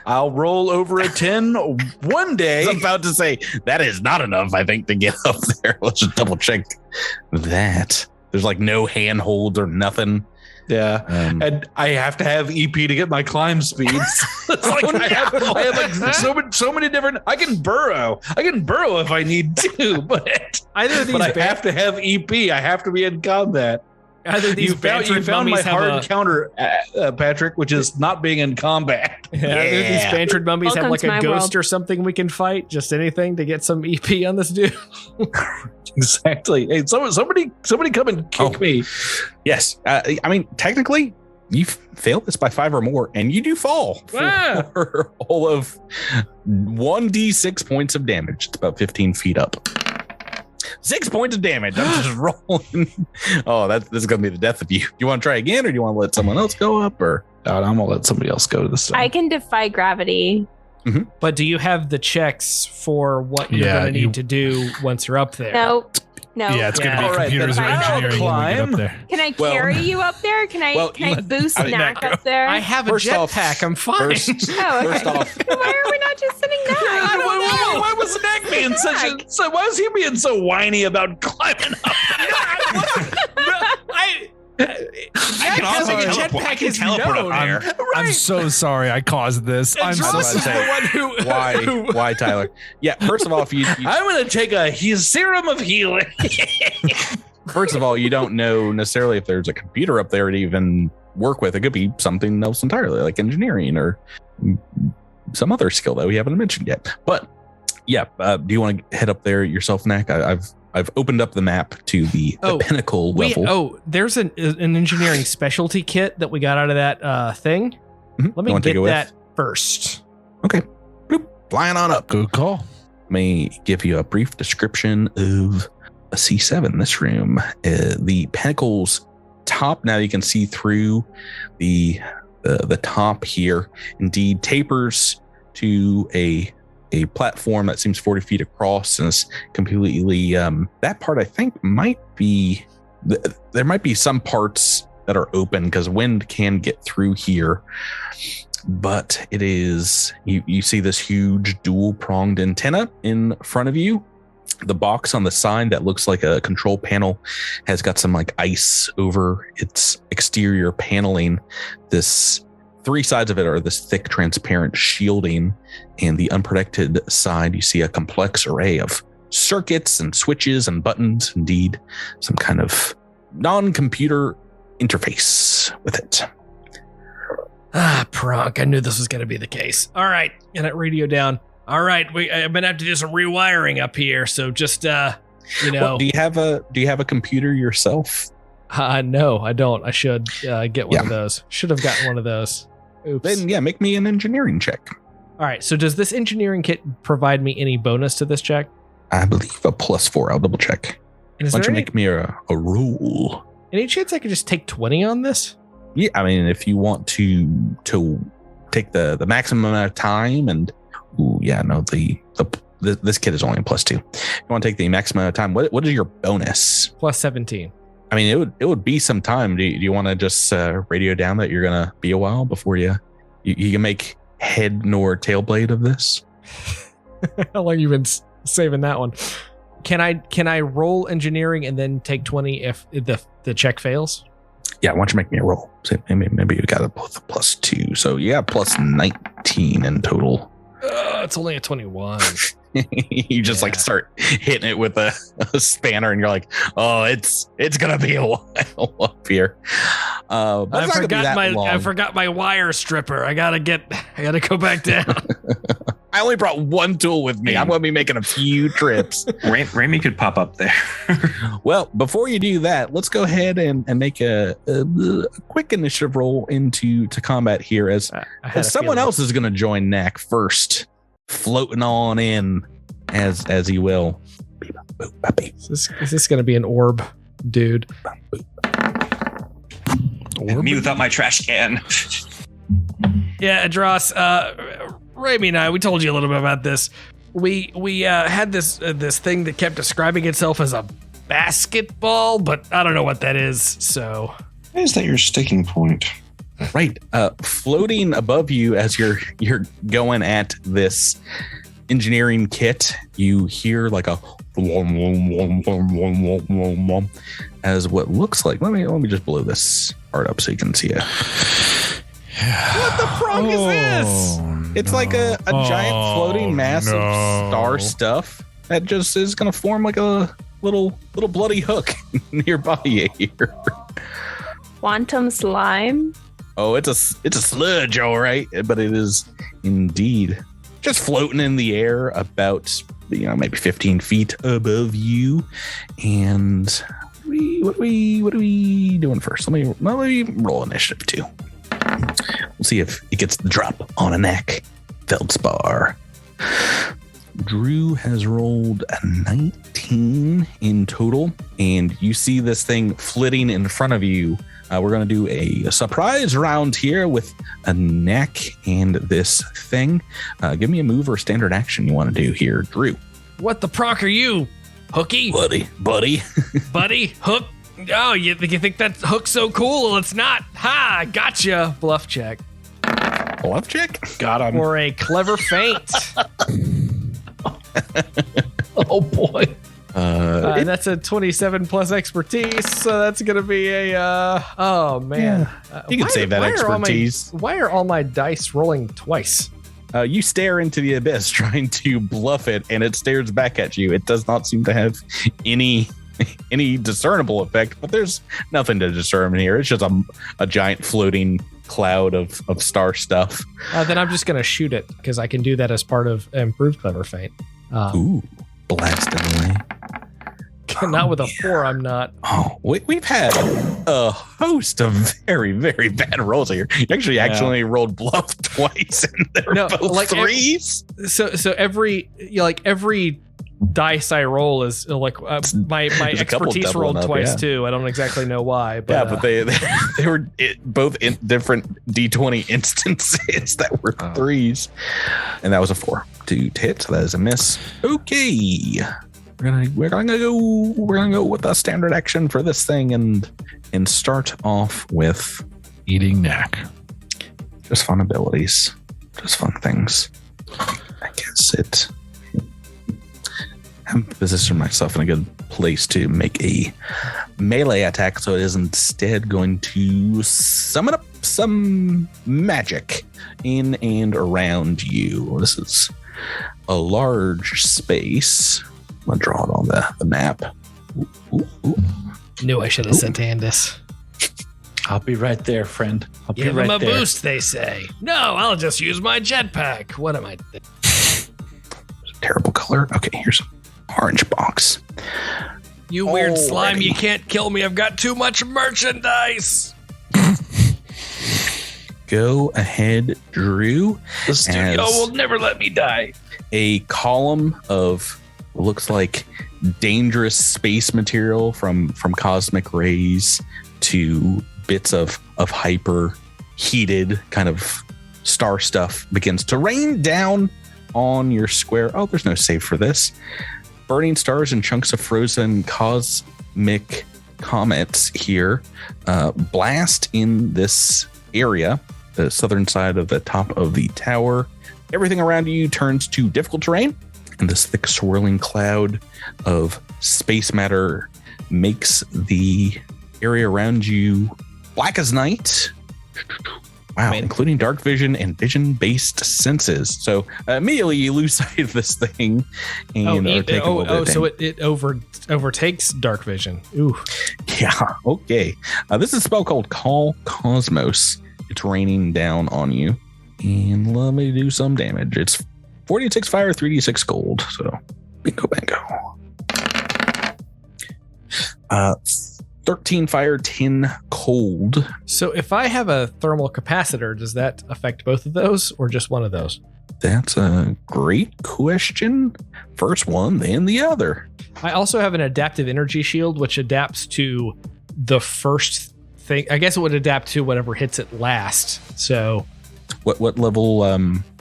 Speaker 4: I'll roll over a 10 one day.
Speaker 2: I was about to say that is not enough, I think, to get up there. Let's just double check that. There's like no handhold or nothing.
Speaker 4: Yeah, and I have to have EP to get my climb speeds. It's like I have like so many different. I can burrow if I need to, but I have to have EP. I have to be in combat.
Speaker 5: Either these
Speaker 4: you found my hard counter, Patrick, which is not being in combat.
Speaker 5: Either these bantrid mummies have like a ghost or something we can fight. Just anything to get some EP on this dude.
Speaker 4: Exactly. Hey, somebody come and kick me.
Speaker 2: Yes. I mean, technically, you failed this by 5 or more, and you do fall for all of 1d6 points of damage. It's about 15 feet up. 6 points of damage. I'm just rolling. Oh, this is going to be the death of you. Do you want to try again, or do you want to let someone else go up? Or
Speaker 4: I'm going to let somebody else go to this time.
Speaker 7: I can defy gravity.
Speaker 2: Mm-hmm.
Speaker 5: But do you have the checks for what you're going to need to do once you're up there?
Speaker 7: No.
Speaker 6: Yeah, it's going to be computers or engineering when we get up there.
Speaker 7: Can I carry you up there? Can I boost Gnak up there?
Speaker 5: I have a jetpack. I'm fine.
Speaker 2: First off,
Speaker 7: why are we not just sitting down?
Speaker 4: Why was Gnak being why was he being so whiny about climbing up?
Speaker 3: I can also teleport up there.
Speaker 6: I'm so sorry I caused this. I'm so sorry.
Speaker 2: Why, Tyler? Yeah, first of all,
Speaker 4: I'm going to take a serum of healing.
Speaker 2: First of all, you don't know necessarily if there's a computer up there to even work with. It could be something else entirely, like engineering or some other skill that we haven't mentioned yet. But yeah, do you want to head up there yourself, Gnak? I've opened up the map to the pinnacle level.
Speaker 5: There's an engineering specialty kit that we got out of that thing.
Speaker 2: Mm-hmm.
Speaker 5: Let me get that first.
Speaker 2: Okay. Boop. Flying on up.
Speaker 6: Good call.
Speaker 2: Let me give you a brief description of a C7, this room. The pinnacle's top, now you can see through the top here, indeed tapers to a platform that seems 40 feet across and is completely that part I think might be there might be some parts that are open because wind can get through here, but it is you see this huge dual pronged antenna in front of you. The box on the side that looks like a control panel has got some like ice over its exterior paneling. This 3 sides of it are this thick, transparent shielding, and the unprotected side, you see a complex array of circuits and switches and buttons. Indeed, some kind of non-computer interface with it.
Speaker 5: Pronk, I knew this was going to be the case. All right, get that radio down. All right, I'm going to have to do some rewiring up here, so just, Well,
Speaker 2: do you have a computer yourself?
Speaker 5: No, I don't. I should get one of those. Should have gotten one of those. Oops.
Speaker 2: Then, make me an engineering check.
Speaker 5: All right. So does this engineering kit provide me any bonus to this check?
Speaker 2: I believe a +4. I'll double check.
Speaker 5: Why
Speaker 2: don't you make me a roll?
Speaker 5: Any chance I could just take 20 on this?
Speaker 2: Yeah, I mean, if you want to take the maximum amount of time and this kit is only a +2. If you want to take the maximum amount of time, what is your bonus?
Speaker 5: +17.
Speaker 2: I mean, it would be some time. Do you want to just radio down that you're gonna be a while before you can make head nor tail blade of this?
Speaker 5: How long you been saving that one? Can I roll engineering and then take 20 if the check fails?
Speaker 2: Yeah, why don't you make me a roll? So maybe you got a +2. So yeah, +19 in total.
Speaker 5: It's only a 21.
Speaker 2: You just like start hitting it with a spanner, and you're like, "Oh, it's gonna be a while up here."
Speaker 5: I forgot my wire stripper. I gotta go back down.
Speaker 2: I only brought one tool with me. I'm gonna be making a few trips.
Speaker 3: Rami could pop up there.
Speaker 2: Well, before you do that, let's go ahead and make a quick initiative roll into combat here, as someone else is gonna join Gnak first. Floating on in as he will.
Speaker 5: Is this going to be an orb, dude?
Speaker 3: Orb? Me without my trash can.
Speaker 5: Yeah, Edrass, Rami and I, we told you a little bit about this. We had this thing that kept describing itself as a basketball, but I don't know what that is. So,
Speaker 3: is that your sticking point?
Speaker 2: Right, floating above you as you're going at this engineering kit, you hear like a as what looks like. Let me just blow this art up so you can see it.
Speaker 5: What the frog is this?
Speaker 2: It's like a giant floating mass of star stuff that just is gonna form like a little bloody hook nearby here.
Speaker 7: Quantum slime.
Speaker 2: Oh, it's a sludge, all right, but it is indeed just floating in the air about maybe 15 feet above you. And what are we doing first? Let me roll initiative too. We'll see if it gets the drop on a neck. Feldspar. Drew has rolled a 19 in total, and you see this thing flitting in front of you. We're going to do a surprise round here with a Gnak and this thing. Give me a move or standard action you want to do here, Drew.
Speaker 5: What the proc are you, Hooky?
Speaker 2: Buddy.
Speaker 5: Buddy? Hook? Oh, you think that hook's so cool? Well, it's not. Ha! Gotcha. Bluff check.
Speaker 2: Bluff check?
Speaker 4: Got him.
Speaker 5: Or a clever feint.
Speaker 4: Oh, boy.
Speaker 5: That's a 27 plus expertise, so that's gonna be a oh man.
Speaker 2: You can save that expertise.
Speaker 5: Why are all my dice rolling twice?
Speaker 2: You stare into the abyss trying to bluff it, and it stares back at you. It does not seem to have any discernible effect, but there's nothing to discern here. It's just a giant floating cloud of star stuff.
Speaker 5: Then I'm just gonna shoot it, because I can do that as part of improved clever feint.
Speaker 2: Ooh, blast it away.
Speaker 5: Not with a 4, I'm not.
Speaker 2: Oh, we've had a host of very, very bad rolls here. You actually rolled bluff twice, and they're both threes.
Speaker 5: So every dice I roll is like my expertise rolled twice too. I don't exactly know why, but
Speaker 2: but they were both in different D20 instances that were threes, and that was a 4 to hit. So that is a miss. Okay. We're gonna go with a standard action for this thing and start off with
Speaker 6: eating Gnak.
Speaker 2: Just fun abilities, just fun things. I guess I'm positioning myself in a good place to make a melee attack, so it is instead going to summon up some magic in and around you. This is a large space. I'm gonna draw it on the map.
Speaker 5: Knew I should have sent Andis.
Speaker 4: I'll be right there, friend.
Speaker 5: Give him a boost, they say. No, I'll just use my jetpack. What am I thinking?
Speaker 2: Terrible color. Okay, here's an orange box.
Speaker 5: You weird slime, you can't kill me. I've got too much merchandise.
Speaker 2: Go ahead, Drew.
Speaker 4: The studio will never let me die.
Speaker 2: A column of looks like dangerous space material from cosmic rays to bits of hyper heated kind of star stuff begins to rain down on your square. Oh, there's no save for this. Burning stars and chunks of frozen cosmic comets here blast in this area, the southern side of the top of the tower. Everything around you turns to difficult terrain, and this thick swirling cloud of space matter makes the area around you black as night. Wow, including dark vision and vision-based senses. So immediately you lose sight of this thing. And
Speaker 5: so it overtakes dark vision. Ooh.
Speaker 2: Yeah, okay. This is a spell called Call Cosmos. It's raining down on you. And let me do some damage. It's 46 fire, 3d6 gold. So bingo. 13 fire, 10 cold.
Speaker 5: So if I have a thermal capacitor, does that affect both of those or just one of those?
Speaker 2: That's a great question. First one, then the other.
Speaker 5: I also have an adaptive energy shield, which adapts to the first thing. I guess it would adapt to whatever hits it last. So
Speaker 2: what level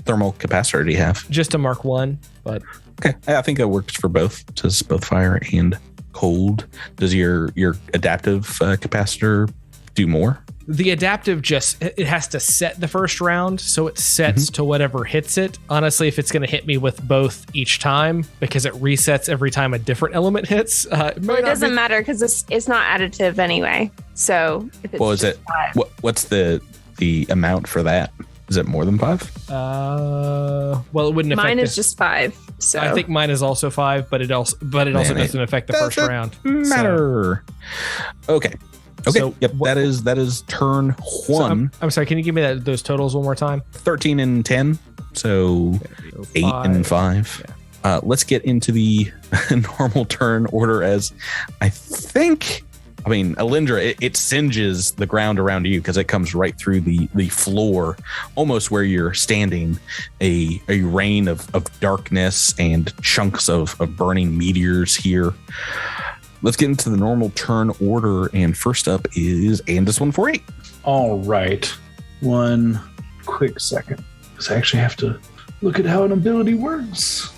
Speaker 2: thermal capacitor do you have?
Speaker 5: Just a Mark 1, but
Speaker 2: okay. I think that works for both. It says both fire and cold. Does your adaptive capacitor do more?
Speaker 5: The adaptive it has to set the first round, so it sets to whatever hits it. Honestly, if it's going to hit me with both each time, because it resets every time a different element hits.
Speaker 7: It doesn't matter because it's not additive anyway. So if it's
Speaker 2: is it? What's the amount for that? Is it more than 5?
Speaker 5: Well, it wouldn't affect.
Speaker 7: Mine is just 5. So
Speaker 5: I think mine is also 5, but it also doesn't affect the first round.
Speaker 2: Matter. So. Okay. So yep. That is turn 1.
Speaker 5: So I'm sorry. Can you give me those totals one more time?
Speaker 2: 13 and 10. So 8 and 5. Yeah. Let's get into the normal turn order as I think. I mean, Alyndra, it singes the ground around you because it comes right through the floor, almost where you're standing. A rain of darkness and chunks of burning meteors here. Let's get into the normal turn order, and first up is Andis 148.
Speaker 4: All right. One quick second, because I actually have to look at how an ability works.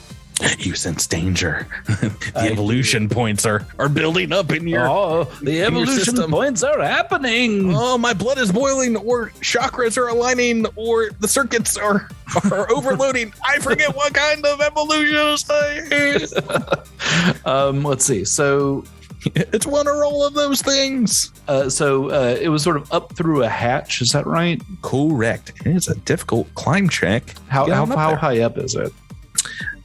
Speaker 2: You sense danger. The evolution points are building up in your.
Speaker 4: Oh, the evolution points are happening.
Speaker 2: Oh, my blood is boiling, or chakras are aligning, or the circuits are overloading. I forget what kind of evolutionist I am.
Speaker 4: Let's see. So
Speaker 2: it's one or all of those things.
Speaker 4: So it was sort of up through a hatch. Is that right?
Speaker 2: Correct. It's a difficult climb check.
Speaker 4: How high up is it?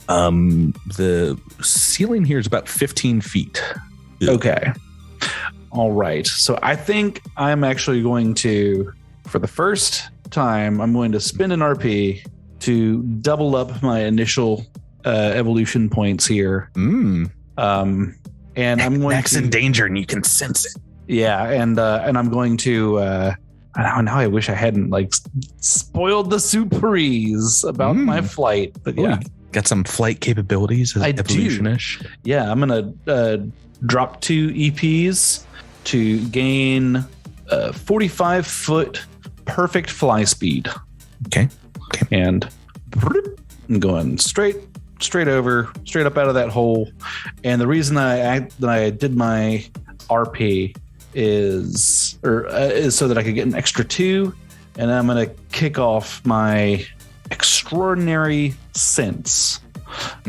Speaker 2: The ceiling here is about 15 feet.
Speaker 4: Okay. All right. So I think I'm actually going to, for the first time, I'm going to spend an RP to double up my initial evolution points here.
Speaker 2: And
Speaker 4: I'm going
Speaker 2: Mac's in danger and you can sense it.
Speaker 4: Yeah. And I'm going to, now I wish I hadn't spoiled the surprise about my flight, but yeah.
Speaker 2: Got some flight capabilities as Evolutionist.
Speaker 4: Yeah, I'm going to drop 2 EPs to gain 45-foot perfect fly speed.
Speaker 2: Okay.
Speaker 4: And I'm going straight over, straight up out of that hole. And the reason I did my RP is so that I could get an extra 2. And I'm going to kick off my extraordinary sense,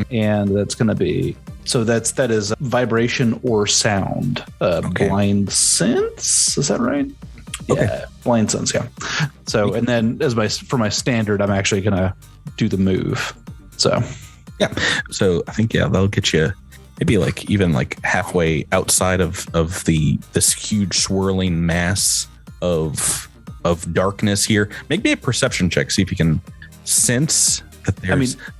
Speaker 4: and that's going to be that is vibration or sound. Blind sense, is that right?
Speaker 2: Okay.
Speaker 4: Yeah, blind sense. Yeah. So, and then for my standard, I'm actually going to do the move. So,
Speaker 2: yeah. So I think that'll get you maybe even halfway outside of this huge swirling mass of darkness here. Make me a perception check. See if you can sense that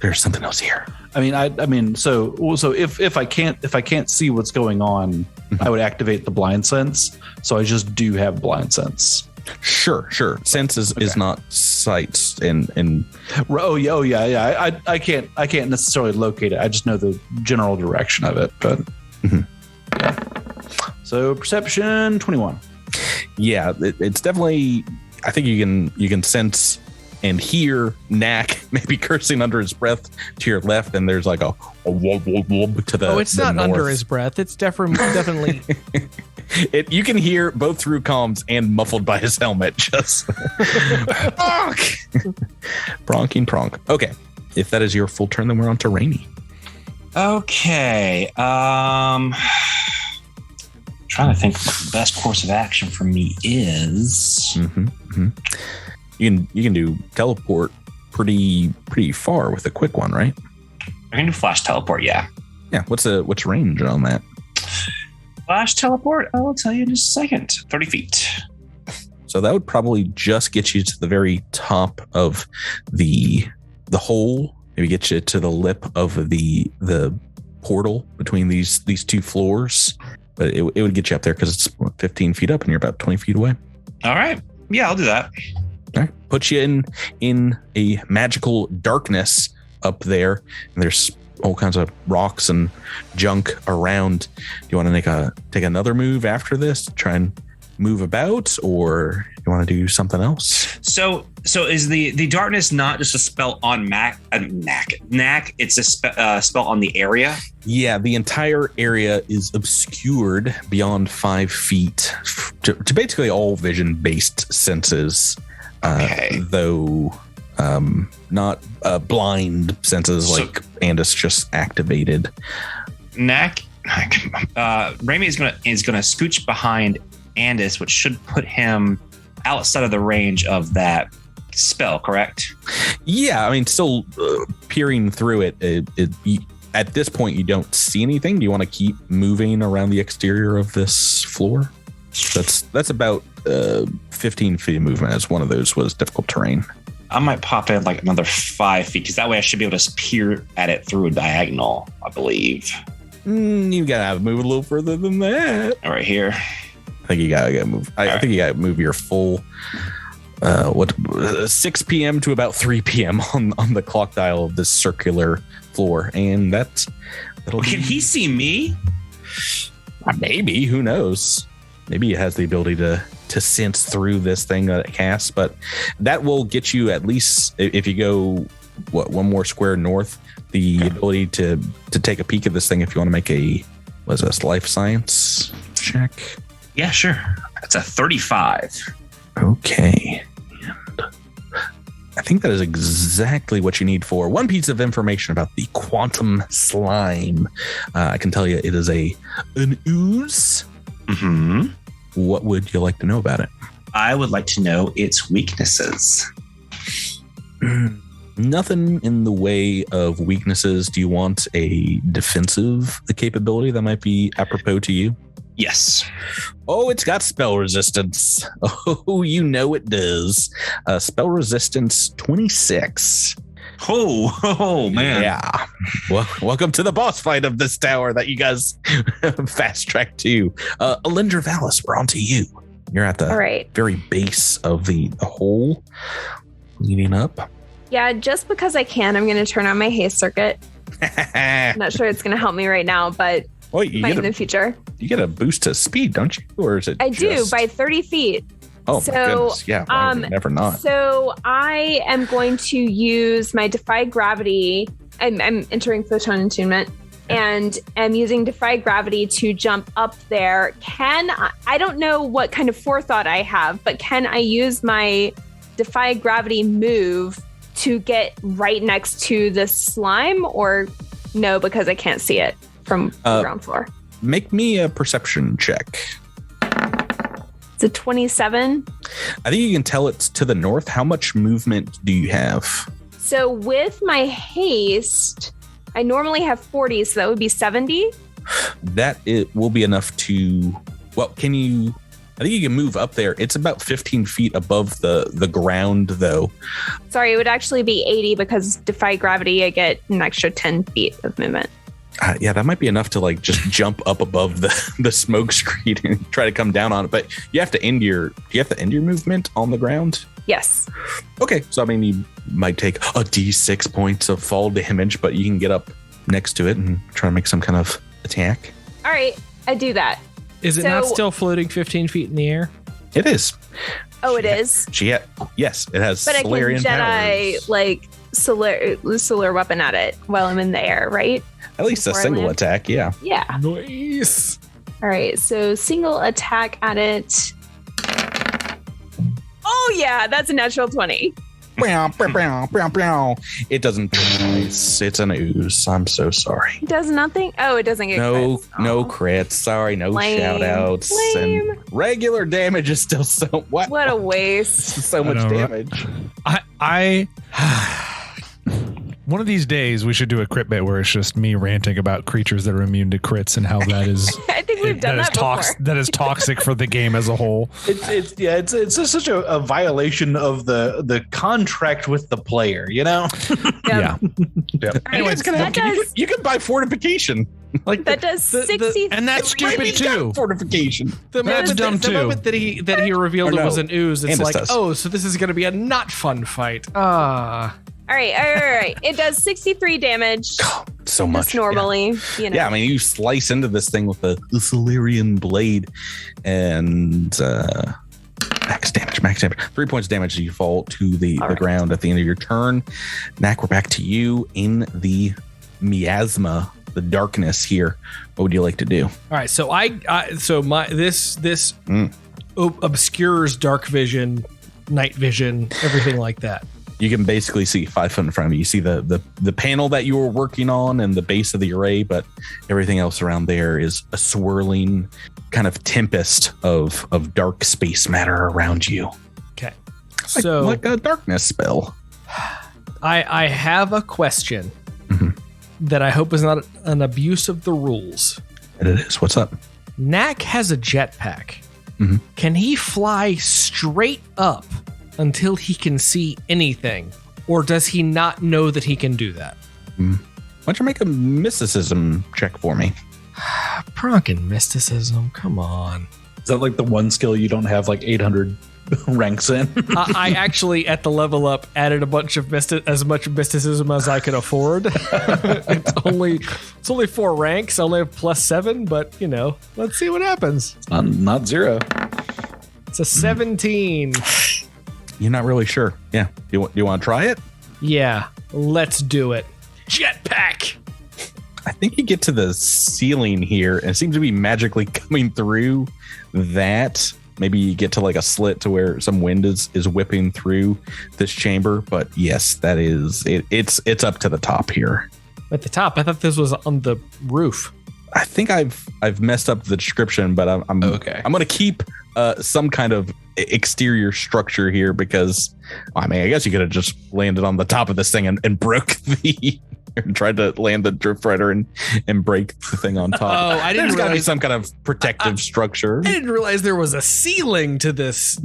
Speaker 2: there's something else here.
Speaker 4: So if I can't see what's going on, I would activate the blind sense. So I just do have blind sense.
Speaker 2: Sure. Sense is not sight and
Speaker 4: oh yeah. I can't necessarily locate it. I just know the general direction of it. But yeah. So perception 21.
Speaker 2: Yeah, it's definitely. I think you can sense and hear Gnak maybe cursing under his breath to your left, and there's a whoop to the.
Speaker 5: Oh, it's not
Speaker 2: north.
Speaker 5: Under his breath. It's definitely.
Speaker 2: You can hear both through comms and muffled by his helmet. Just bronking pronk. Okay, if that is your full turn, then we're on to Rami.
Speaker 3: Okay. Trying to think what the best course of action for me is.
Speaker 2: You can do teleport pretty far with a quick one, right?
Speaker 3: I can do flash teleport, yeah.
Speaker 2: Yeah, what's range on that?
Speaker 3: Flash teleport, I will tell you in just a second. 30 feet.
Speaker 2: So that would probably just get you to the very top of the hole. Maybe get you to the lip of the portal between these two floors. But it would get you up there because it's 15 feet up and you're about 20 feet away.
Speaker 3: All right. Yeah, I'll do that.
Speaker 2: All right. Put you in a magical darkness up there. And there's all kinds of rocks and junk around. Do you want to take another move after this? Try and move about, or you want to do something else?
Speaker 3: So is the darkness not just a spell on Gnak? It's a spell on the area.
Speaker 2: Yeah, the entire area is obscured beyond 5 feet to basically all vision-based senses.
Speaker 3: Okay.
Speaker 2: Though not blind senses like Andis just activated.
Speaker 3: Rami is gonna scooch behind Andis, which should put him outside of the range of that spell, correct?
Speaker 2: Yeah, I mean, still peering through it, at this point, you don't see anything. Do you want to keep moving around the exterior of this floor? That's about 15 feet of movement, as one of those was difficult terrain.
Speaker 3: I might pop in like another 5 feet, because that way I should be able to peer at it through a diagonal, I believe.
Speaker 2: You gotta move a little further than that.
Speaker 3: All right, here.
Speaker 2: I think you gotta move. I think you gotta move your full 6 p.m. to about 3 p.m. on the clock dial of this circular floor, and that'll.
Speaker 3: Can he see me?
Speaker 2: Maybe. Who knows? Maybe it has the ability to sense through this thing that it casts, but that will get you at least, if you go one more square north, the ability to take a peek at this thing if you want to make a life science check.
Speaker 3: Yeah, sure. That's a 35.
Speaker 2: Okay. And I think that is exactly what you need for one piece of information about the quantum slime. I can tell you it is an ooze.
Speaker 3: Mm-hmm.
Speaker 2: What would you like to know about it?
Speaker 3: I would like to know its weaknesses.
Speaker 2: Nothing in the way of weaknesses. Do you want a defensive capability that might be apropos to you?
Speaker 3: Yes.
Speaker 2: Oh, it's got spell resistance. Oh, you know it does. Spell resistance 26.
Speaker 3: Oh man.
Speaker 2: Yeah. Well, welcome to the boss fight of this tower that you guys fast tracked to. Alyndra, Vallis, we're on to you. You're at the very base of the hole, leading up.
Speaker 7: Yeah, just because I can, I'm going to turn on my haste circuit. I'm not sure it's going to help me right now, but might in the future.
Speaker 2: You get a boost to speed, don't you? Or is it?
Speaker 7: I do, by 30 feet.
Speaker 2: Oh, my goodness. Yeah, never not.
Speaker 7: So I am going to use my Defy Gravity. I'm entering Photon Attunement, and I'm using Defy Gravity to jump up there. I don't know what kind of forethought I have, but can I use my Defy Gravity move to get right next to the slime, or no, because I can't see it from the ground floor?
Speaker 2: Make me a perception check.
Speaker 7: It's a 27.
Speaker 2: I think you can tell it's to the north. How much movement do you have?
Speaker 7: So with my haste, I normally have 40, so that would be 70.
Speaker 2: That it will be enough to, well, I think you can move up there. It's about 15 feet above the ground, though.
Speaker 7: Sorry, it would actually be 80 because Defy Gravity, I get an extra 10 feet of movement.
Speaker 2: Yeah, that might be enough to like just jump up above the smoke screen and try to come down on it. But you have to end your movement on the ground.
Speaker 7: Yes.
Speaker 2: Okay, so I mean, you might take a D6 points of fall damage, but you can get up next to it and try to make some kind of attack.
Speaker 7: All right, I do that.
Speaker 5: Is it not still floating 15 feet in the air?
Speaker 2: It is.
Speaker 7: Oh, it is?
Speaker 2: Yes, it has
Speaker 7: but
Speaker 2: Solarian powers.
Speaker 7: But I can Jedi, like, solar weapon at it while I'm in the air, right?
Speaker 2: At least before a single attack, yeah.
Speaker 7: Yeah.
Speaker 5: Nice.
Speaker 7: All right, so single attack at it. Oh, yeah, that's a natural 20.
Speaker 2: It doesn't take place. It's an ooze. I'm so sorry.
Speaker 7: It does nothing? Oh, it doesn't get crits.
Speaker 2: No crits. Sorry, no shout outs.
Speaker 7: Lame.
Speaker 2: And regular damage is still so
Speaker 7: what a waste.
Speaker 2: So much damage.
Speaker 6: I one of these days we should do a crit bit where it's just me ranting about creatures that are immune to crits and how that is
Speaker 7: I think we've done that before.
Speaker 6: That is toxic for the game as a whole.
Speaker 4: It's just such a violation of the contract with the player, you know?
Speaker 6: Yeah.
Speaker 2: Anyways, you can buy fortification.
Speaker 7: Like that does 60,
Speaker 6: and that's stupid too.
Speaker 2: Fortification.
Speaker 5: That's dumb too. The moment that he revealed it was an ooze, it's like, oh, so this is going to be a not fun fight.
Speaker 7: All right. It does 63 damage.
Speaker 2: God, so much.
Speaker 7: Just normally, you know.
Speaker 2: Yeah, I mean, you slice into this thing with the Solarian blade, and max damage. 3 points damage. You fall to the ground at the end of your turn. Gnak, we're back to you in the miasma, the darkness here. What would you like to do?
Speaker 5: All right, so this obscures dark vision, night vision, everything like that.
Speaker 2: You can basically see 5 foot in front of you. You see the panel that you were working on and the base of the array, but everything else around there is a swirling kind of tempest of dark space matter around you.
Speaker 5: Okay.
Speaker 2: So like a darkness spell.
Speaker 5: I have a question that I hope is not an abuse of the rules.
Speaker 2: And it is. What's up?
Speaker 5: Gnak has a jetpack. Can he fly straight up until he can see anything? Or does he not know that he can do that?
Speaker 2: Why don't you make a mysticism check for me?
Speaker 5: Pronkin mysticism, come on.
Speaker 4: Is that like the one skill you don't have like 800 ranks in?
Speaker 5: I actually, at the level up, added a bunch of as much mysticism as I could afford. It's only 4 ranks. I only have +7, but you know, let's see what happens.
Speaker 4: Not 0.
Speaker 5: It's a 17.
Speaker 2: You're not really sure. Yeah. Do you want to try it?
Speaker 5: Yeah. Let's do it. Jetpack.
Speaker 2: I think you get to the ceiling here and it seems to be magically coming through that. Maybe you get to like a slit to where some wind is whipping through this chamber. But yes, that is it. It's up to the top here.
Speaker 5: At the top? I thought this was on the roof.
Speaker 2: I think I've messed up the description, but I'm okay. I'm going to keep some kind of exterior structure here because, I mean, I guess you could have just landed on the top of this thing and broke the and tried to land the drift rider and break the thing on top.
Speaker 5: Oh, I didn't.
Speaker 2: There's got to be some kind of protective structure.
Speaker 5: I didn't realize there was a ceiling to this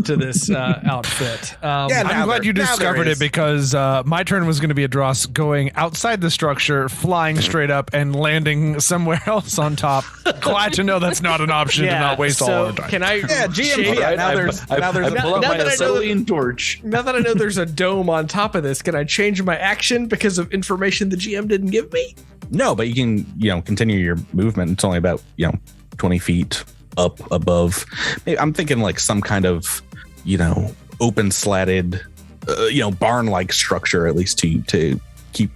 Speaker 5: outfit.
Speaker 6: I'm glad you discovered it because my turn was going to be Edrass going outside the structure, flying straight up, and landing somewhere else on top. Glad to know that's not an option to not waste all our time.
Speaker 5: Can I?
Speaker 2: Yeah, GM. Now there's
Speaker 4: my acetylene torch.
Speaker 5: Now that I know there's a dome on top of this, can I change my action because of information the GM didn't give me?
Speaker 2: No, but you can, continue your movement. It's only about, 20 feet up above. I'm thinking like some kind of, open slatted, barn-like structure, at least to keep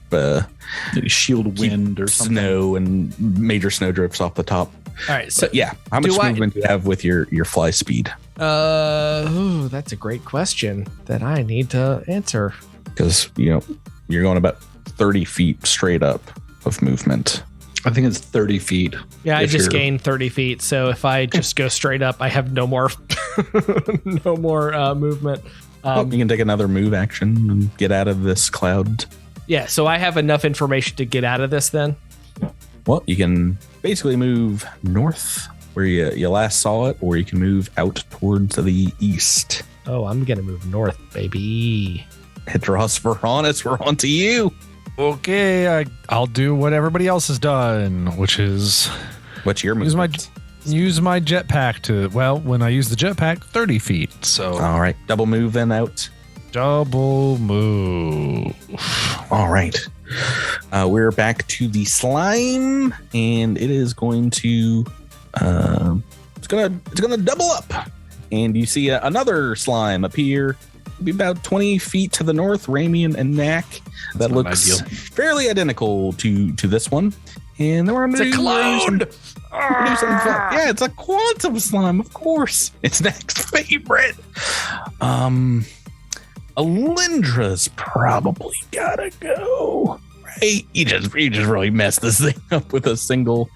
Speaker 4: shield wind or something.
Speaker 2: Snow and major snow drifts off the top.
Speaker 5: All right. So
Speaker 2: yeah, how much movement do you have with your fly speed?
Speaker 5: That's a great question that I need to answer.
Speaker 2: Because, you're going about 30 feet straight up of movement.
Speaker 4: I think it's 30 feet.
Speaker 5: Yeah, I just gained 30 feet. So if I just go straight up, I have no more movement.
Speaker 2: You can take another move action and get out of this cloud.
Speaker 5: Yeah, so I have enough information to get out of this then?
Speaker 2: Well, you can basically move north where you last saw it, or you can move out towards the east.
Speaker 5: Oh, I'm going to move north, baby.
Speaker 2: Edrass, Vaaranas, we're on to you.
Speaker 6: Okay, I'll do what everybody else has done, which is...
Speaker 2: What's your movement?
Speaker 6: Use my jetpack to... Well, when I use the jetpack, 30 feet, so...
Speaker 2: All right, double move then out.
Speaker 6: Double move.
Speaker 2: All right. We're back to the slime, and it is going to... It's gonna double up. And you see another slime appear. Be about 20 feet to the north, Rami and Gnak. That looks fairly identical to this one. And then we're going to
Speaker 5: do clone.
Speaker 2: Yeah, it's a quantum slime, of course. It's Gnak's favorite. Alyndra's probably gotta go. Right? You just really messed this thing up with a single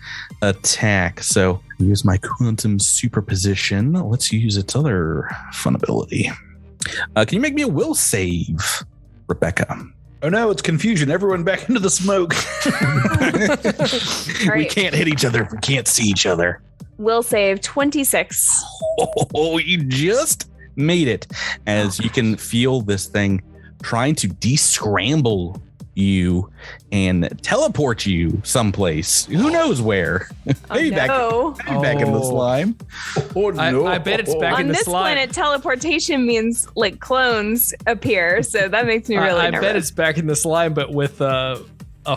Speaker 2: attack. So use my quantum superposition. Let's use its other fun ability. Can you make me a will save, Rebecca?
Speaker 4: Oh no, it's confusion. Everyone back into the smoke.
Speaker 2: We can't hit each other if we can't see each other.
Speaker 7: Will save 26.
Speaker 2: Oh, you just made it. As you can feel this thing trying to descramble you and teleport you someplace. Who knows where? Maybe back in the slime.
Speaker 5: Oh, no. I bet it's back in the slime.
Speaker 7: On this planet, teleportation means like clones appear, so that makes me really nervous.
Speaker 5: I bet it's back in the slime, but with a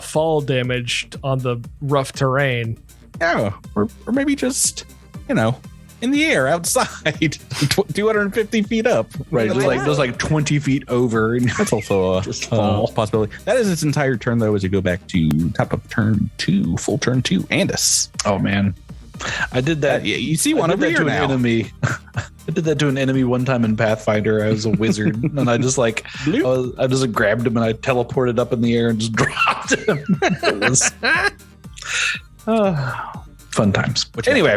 Speaker 5: fall damage on the rough terrain.
Speaker 2: Yeah, or maybe just, in the air outside, 250 feet up.
Speaker 4: Right, just like 20 feet over. And
Speaker 2: that's also a possibility. That is its entire turn, though, as you go back to top of turn 2, full turn 2, Andis.
Speaker 4: Oh, man. I did that.
Speaker 2: You see one over here now.
Speaker 4: Enemy. I did that to an enemy one time in Pathfinder. I was a wizard, and I just I just grabbed him and I teleported up in the air and just dropped him. It was... fun times. Anyway,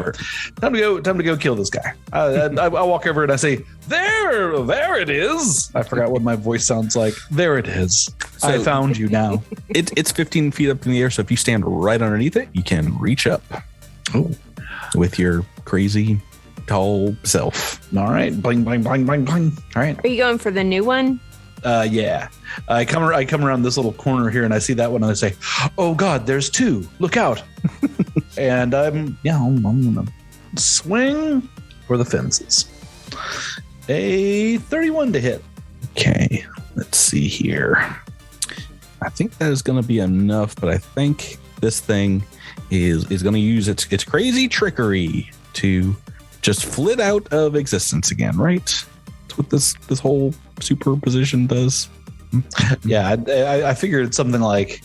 Speaker 4: time to go kill this guy. I walk over and I say, there it is. I forgot what my voice sounds like. There it is. So I found you now.
Speaker 2: It's 15 feet up in the air, so if you stand right underneath it, you can reach up with your crazy tall self.
Speaker 4: All right, bling bling bling bling bling. All right.
Speaker 7: Are you going for the new one?
Speaker 4: Yeah. I come around this little corner here and I see that one and I say, oh God, there's 2. Look out. And I'm going to swing for the fences. A 31 to hit.
Speaker 2: Okay. Let's see here. I think that is going to be enough, but I think this thing is going to use its crazy trickery to just flit out of existence again, right? That's what this whole superposition does.
Speaker 4: Yeah, I figured it's something like,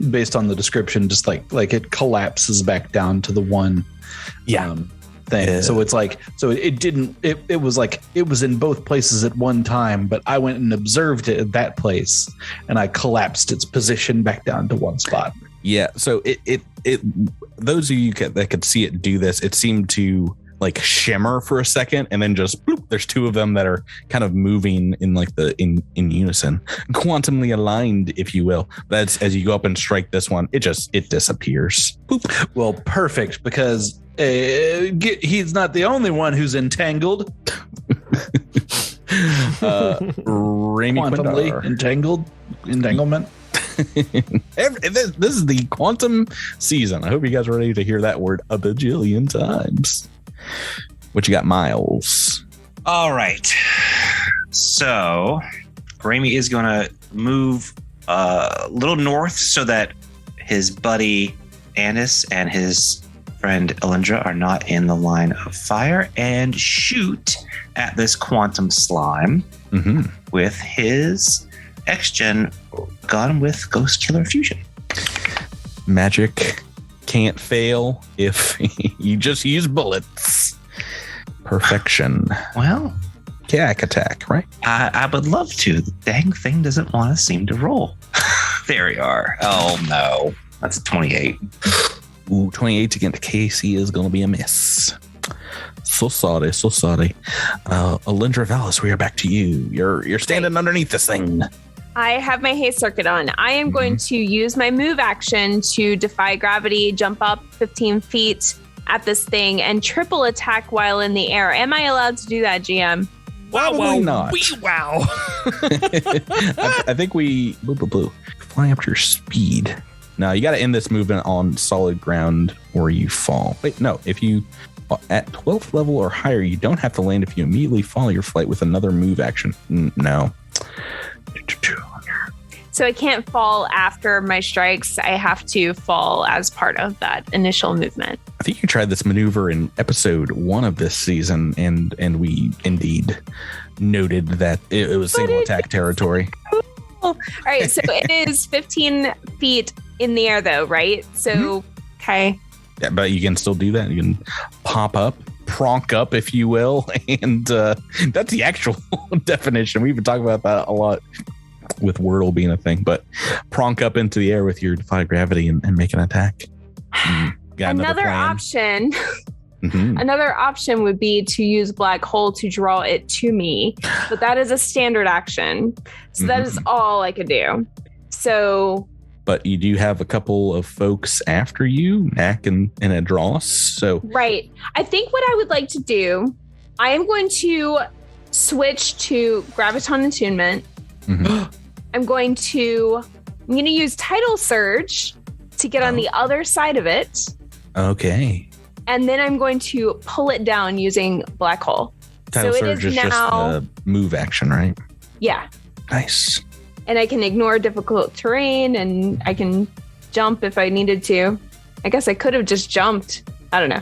Speaker 4: based on the description, just like it collapses back down to the one thing. So it's like, it was in both places at one time, but I went and observed it at that place and I collapsed its position back down to one spot.
Speaker 2: Yeah. So it those of you that could see it do this, it seemed to like shimmer for a second and then just bloop, there's 2 of them that are kind of moving in like in unison, quantumly aligned, if you will. But as you go up and strike this one, it disappears. Boop.
Speaker 4: Well, perfect, because he's not the only one who's entangled.
Speaker 2: Rami
Speaker 4: Quantumly entanglement.
Speaker 2: This is the quantum season. I hope you guys are ready to hear that word a bajillion times. What you got, Myles?
Speaker 3: All right. So Rami is going to move a little north so that his buddy Andis and his friend Alyndra are not in the line of fire, and shoot at this quantum slime with his X-Gen gun with Ghost Killer Fusion.
Speaker 2: Magic can't fail if you just use bullets. Perfection.
Speaker 3: Well,
Speaker 2: Gnak attack, right?
Speaker 3: I would love to. The dang thing doesn't want to seem to roll. There we are. Oh no, that's 28.
Speaker 2: Ooh, 28 against Casey is going to be a miss. So sorry. Alyndra, Vallis, we are back to you. You're standing underneath this thing.
Speaker 7: I have my haste circuit on. I am going to use my move action to defy gravity, jump up 15 feet at this thing, and triple attack while in the air. Am I allowed to do that, GM?
Speaker 2: Probably not.
Speaker 5: Wow.
Speaker 2: I think we flying up to your speed. Now you got to end this movement on solid ground or you fall. Wait, no. If you at 12th level or higher, you don't have to land if you immediately follow your flight with another move action. No.
Speaker 7: So I can't fall after my strikes. I have to fall as part of that initial movement.
Speaker 2: I think you tried this maneuver in episode 1 of this season, and we indeed noted that it was single attack territory.
Speaker 7: All right, so it is 15 feet in the air, though, right? So, okay.
Speaker 2: Yeah, but you can still do that. You can pop up pronk up, if you will. And that's the actual definition. We've been talking about that a lot with Wordle being a thing, but pronk up into the air with your defy gravity and make an attack.
Speaker 7: Another option. Another option would be to use Black Hole to draw it to me, but that is a standard action. So that is all I could do. So,
Speaker 2: but you do have a couple of folks after you, Gnak and Edrass. So
Speaker 7: right. I think what I would like to do, I am going to switch to Graviton Attunement. I'm going to use Tidal Surge to get on the other side of it.
Speaker 2: Okay.
Speaker 7: And then I'm going to pull it down using Black Hole.
Speaker 2: Tidal Surge is now just a move action, right?
Speaker 7: Yeah.
Speaker 2: Nice.
Speaker 7: And I can ignore difficult terrain, and I can jump if I needed to. I guess I could have just jumped. I don't know.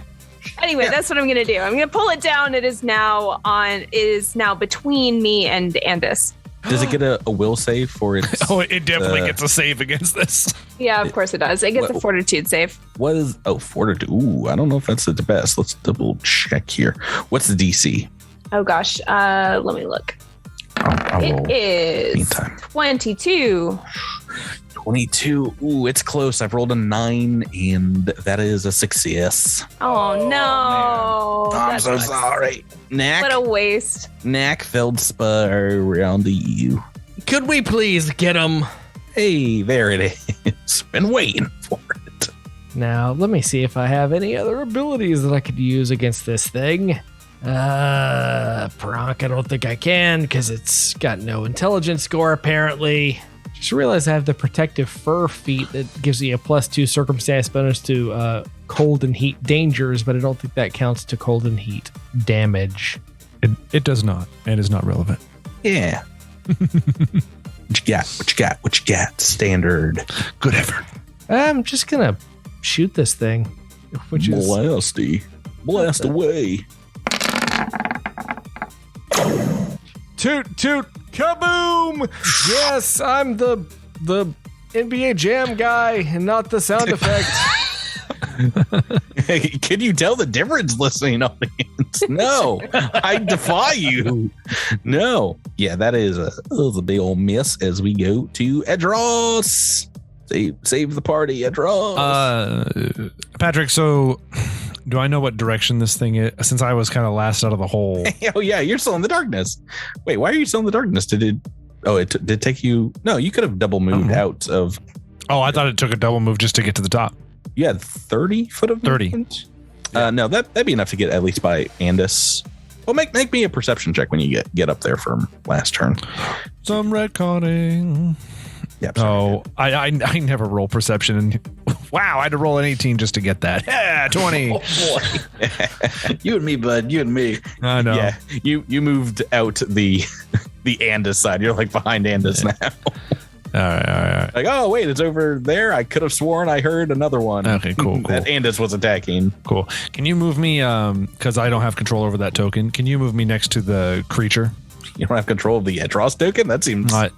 Speaker 7: Anyway, that's what I'm going to do. I'm going to pull it down. It is now between me and Andis.
Speaker 2: Does it get a will save for it?
Speaker 6: It definitely gets a save against this.
Speaker 7: Yeah, of course it does. It gets a Fortitude save.
Speaker 2: What is Fortitude? Ooh, I don't know if that's the best. Let's double check here. What's the DC?
Speaker 7: Oh gosh, let me look. It is meantime. 22.
Speaker 2: 22. Ooh, it's close. I've rolled a 9, and that is a success.
Speaker 7: Oh no!
Speaker 2: I'm so sorry. Gnak.
Speaker 7: What a waste.
Speaker 2: Gnak, Feldspar, around to you.
Speaker 5: Could we please get him?
Speaker 2: Hey, there it is. Been waiting for it.
Speaker 5: Now, let me see if I have any other abilities that I could use against this thing. Pronk, I don't think I can because it's got no intelligence score apparently. Just realized I have the protective fur feat that gives me a +2 circumstance bonus to cold and heat dangers, but I don't think that counts to cold and heat damage.
Speaker 6: It does not, and is not relevant.
Speaker 2: Yeah. What you got? Standard. Good effort.
Speaker 5: I'm just gonna shoot this thing, which is
Speaker 2: blast away.
Speaker 5: Toot toot kaboom! Yes, I'm the NBA Jam guy and not the sound effect.
Speaker 2: Can you tell the difference, listening audience? No, I defy you. No. Yeah, that is a big old miss as we go to Edrass. Save the party, Edrass.
Speaker 6: Patrick, so do I know what direction this thing is? Since I was kind of last out of the hole.
Speaker 2: Oh, yeah, you're still in the darkness. Wait, why are you still in the darkness? Did it take you? No, you could have double moved out of.
Speaker 6: Oh, I thought it took a double move just to get to the top.
Speaker 2: You had 30 foot of
Speaker 6: 30.
Speaker 2: movement? No, that'd be enough to get at least by Andis. Well, make me a perception check when you get up there for last turn.
Speaker 6: Some retconning.
Speaker 2: Yep.
Speaker 6: Oh, I never roll perception. Wow, I had to roll an 18 just to get that. Yeah, 20.
Speaker 4: Oh boy. You and me, bud. You and me.
Speaker 6: I know.
Speaker 2: Yeah, you moved out the Andis side. You're like behind Andis now.
Speaker 6: All right.
Speaker 2: Like, oh wait, it's over there. I could have sworn I heard another one.
Speaker 6: Okay, cool.
Speaker 2: That Andis was attacking.
Speaker 6: Cool. Can you move me? Because I don't have control over that token. Can you move me next to the creature?
Speaker 2: You don't have control of the Edrass token? That seems like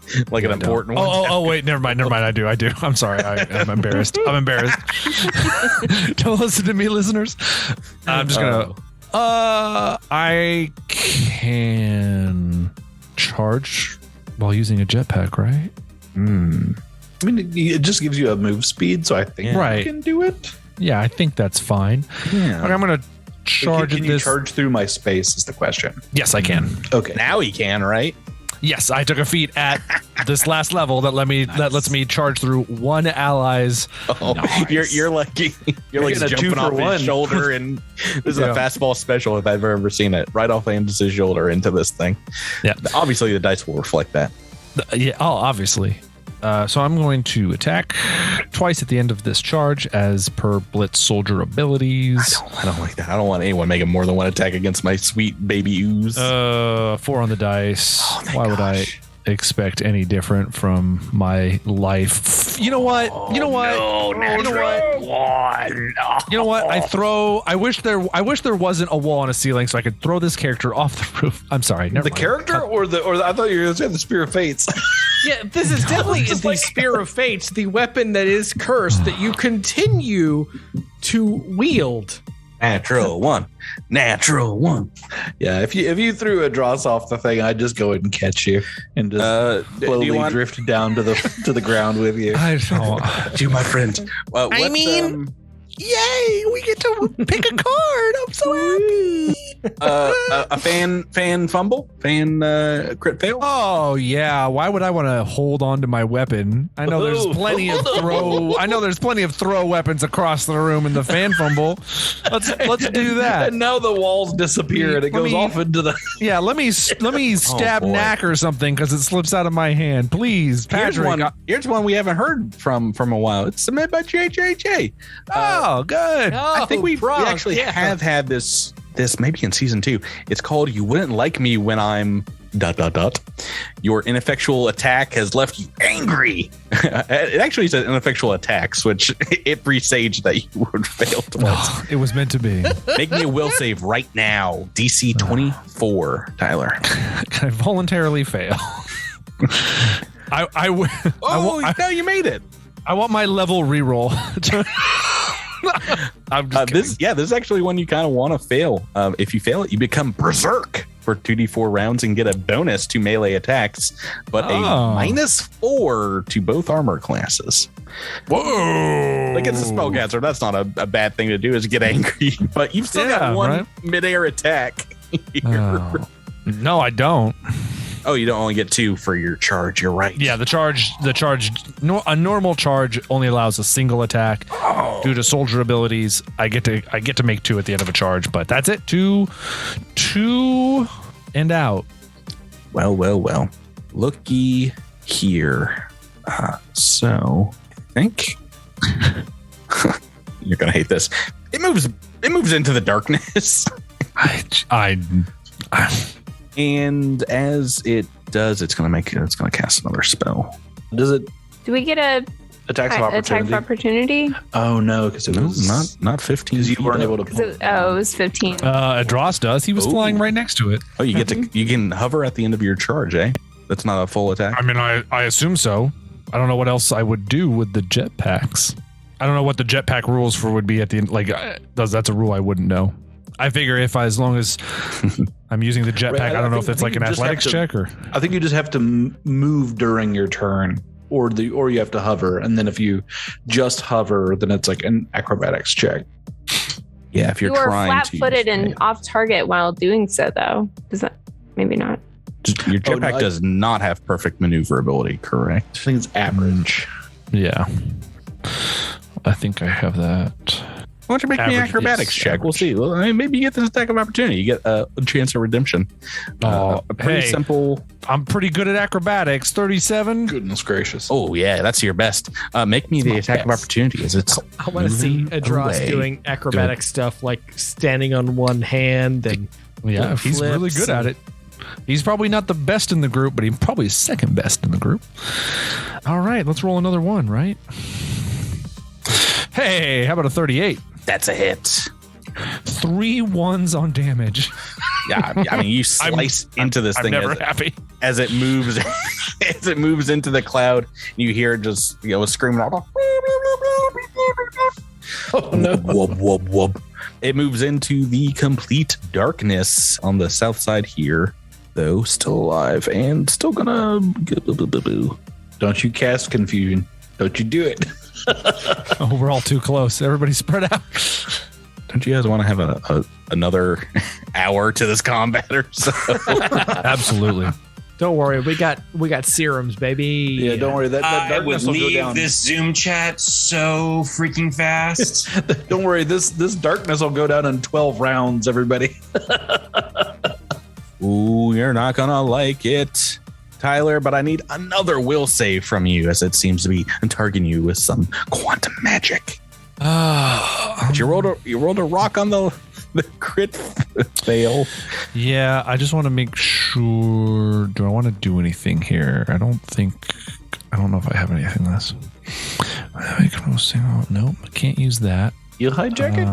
Speaker 2: an important one.
Speaker 6: Oh, wait, never mind. I do. I'm sorry. I'm embarrassed. Don't listen to me, listeners. I'm just going to... I can charge while using a jetpack, right?
Speaker 4: I mean, it just gives you a move speed, so I think you can do it.
Speaker 6: Yeah, I think that's fine. Yeah. Okay, I'm going to charge
Speaker 4: Can you charge through my space is the question.
Speaker 6: Yes, I can.
Speaker 2: Okay. Now he can, right?
Speaker 6: Yes, I took a feat at this last level that lets me charge through one ally's.
Speaker 2: Oh, nice. You're like jumping off his shoulder, and this is a fastball special if I've ever seen it. Right off Andis' shoulder into this thing. Yeah. Obviously, the dice will reflect that.
Speaker 6: Yeah. Oh, obviously. So I'm going to attack twice at the end of this charge as per Blitz soldier abilities.
Speaker 2: I don't like that. I don't want anyone making more than one attack against my sweet baby ooze.
Speaker 6: 4 on the dice. Why would I expect any different from my life? You know what? You know what? I wish there wasn't a wall on a ceiling so I could throw this character off the roof. I'm sorry.
Speaker 4: The character or I thought you were going to say the Spear of Fates.
Speaker 5: Yeah, this is definitely the Spear of Fates, the weapon that is cursed that you continue to wield.
Speaker 2: Natural one. Natural one.
Speaker 4: Yeah, if you threw a dross off the thing, I'd just go ahead and catch you and just slowly drift down to the ground with you.
Speaker 6: I don't.
Speaker 2: You, my friend.
Speaker 6: Yay! We get to pick a card. I'm so happy.
Speaker 2: A fan fumble, crit fail.
Speaker 6: Oh yeah. Why would I want to hold on to my weapon? I know there's plenty of throw. I know there's plenty of throw weapons across the room in the fan fumble. Let's do that.
Speaker 4: And now the walls disappear and it goes off into the.
Speaker 6: Yeah. Let me stab Gnak or something because it slips out of my hand. Please, Patrick.
Speaker 2: Here's one we haven't heard from a while. It's submitted by JJJ.
Speaker 6: Oh, good.
Speaker 2: I think we actually have had this maybe in season 2. It's called "You Wouldn't Like Me When I'm ... Your ineffectual attack has left you angry." It actually said ineffectual attacks, which it presaged that you would fail twice.
Speaker 6: It was meant to be.
Speaker 2: Make me a will save right now. DC 24, Tyler.
Speaker 6: Can I voluntarily fail?
Speaker 2: No, you made it.
Speaker 6: I want my level reroll.
Speaker 2: This is actually one you kind of want to fail. If you fail it, you become berserk for 2d4 rounds and get a bonus to melee attacks, but a -4 to both armor classes.
Speaker 6: Whoa!
Speaker 2: Like, it's a spellcaster. That's not a bad thing to do, is get angry, but you've still got one midair attack.
Speaker 6: No, I don't.
Speaker 2: Oh, you don't only get 2 for your charge. You're right.
Speaker 6: Yeah, a normal charge only allows a single attack. Due to soldier abilities, I get to make 2 at the end of a charge, but that's it. 2 and out.
Speaker 2: Well. Looky here. So I think you're gonna hate this. It moves into the darkness. And as it does, it's gonna cast another spell.
Speaker 4: Does it?
Speaker 7: Do we get a
Speaker 4: attack of
Speaker 7: opportunity?
Speaker 4: Oh no, because it was
Speaker 2: not 15.
Speaker 4: You weren't able to.
Speaker 7: It was 15.
Speaker 6: Edrass does. He was flying right next to it.
Speaker 2: Oh, you can hover at the end of your charge, eh? That's not a full attack.
Speaker 6: I mean, I assume so. I don't know what else I would do with the jetpacks. I don't know what the jetpack rules for would be at the end. Like, that's a rule I wouldn't know. I figure as long as I'm using the jetpack, I don't know if it's like an athletics check or.
Speaker 4: I think you just have to move during your turn, or you have to hover, and then if you just hover, then it's like an acrobatics check.
Speaker 2: Yeah, if you're trying
Speaker 7: flat-footed and off target while doing so, though. Does that maybe not?
Speaker 2: Your jetpack does not have perfect maneuverability, correct?
Speaker 4: I think it's average.
Speaker 6: Yeah, I think I have that.
Speaker 2: Why don't you make me an acrobatics check? We'll see. Well, maybe you get this attack of opportunity. You get a chance of redemption. Pretty simple.
Speaker 6: I'm pretty good at acrobatics. 37.
Speaker 4: Goodness gracious.
Speaker 2: Oh, yeah. That's your best. Make me the attack of opportunity.
Speaker 5: I want to see Edrass doing acrobatic stuff, like standing on one hand. And
Speaker 6: he's really good at it. He's probably not the best in the group, but he's probably second best in the group. All right. Let's roll another one, right? Hey, how about a 38?
Speaker 2: That's a hit.
Speaker 6: 3 1s on damage.
Speaker 2: Yeah, I mean, you slice into this thing.
Speaker 6: I'm never happy
Speaker 2: as it moves. As it moves into the cloud, you hear it just screaming out. Oh no! Whoop whoop whoop! It moves into the complete darkness on the south side here, though still alive and still gonna.
Speaker 4: Don't you cast confusion? Don't you do it?
Speaker 6: Oh, we're all too close. Everybody spread out.
Speaker 2: Don't you guys want to have another hour to this combat or so?
Speaker 6: Absolutely.
Speaker 5: Don't worry, we got serums, baby.
Speaker 4: Yeah, don't worry. That darkness will go down.
Speaker 3: This Zoom chat so freaking fast.
Speaker 4: Don't worry, this darkness will go down in 12 rounds, everybody.
Speaker 2: Ooh, you're not gonna like it, Tyler, but I need another will save from you, as it seems to be targeting you with some quantum magic. But you rolled a rock on the crit fail.
Speaker 6: Yeah, I just want to make sure. Do I want to do anything here? I don't know if I have anything else. Nope, I can't use that.
Speaker 4: You hijack it?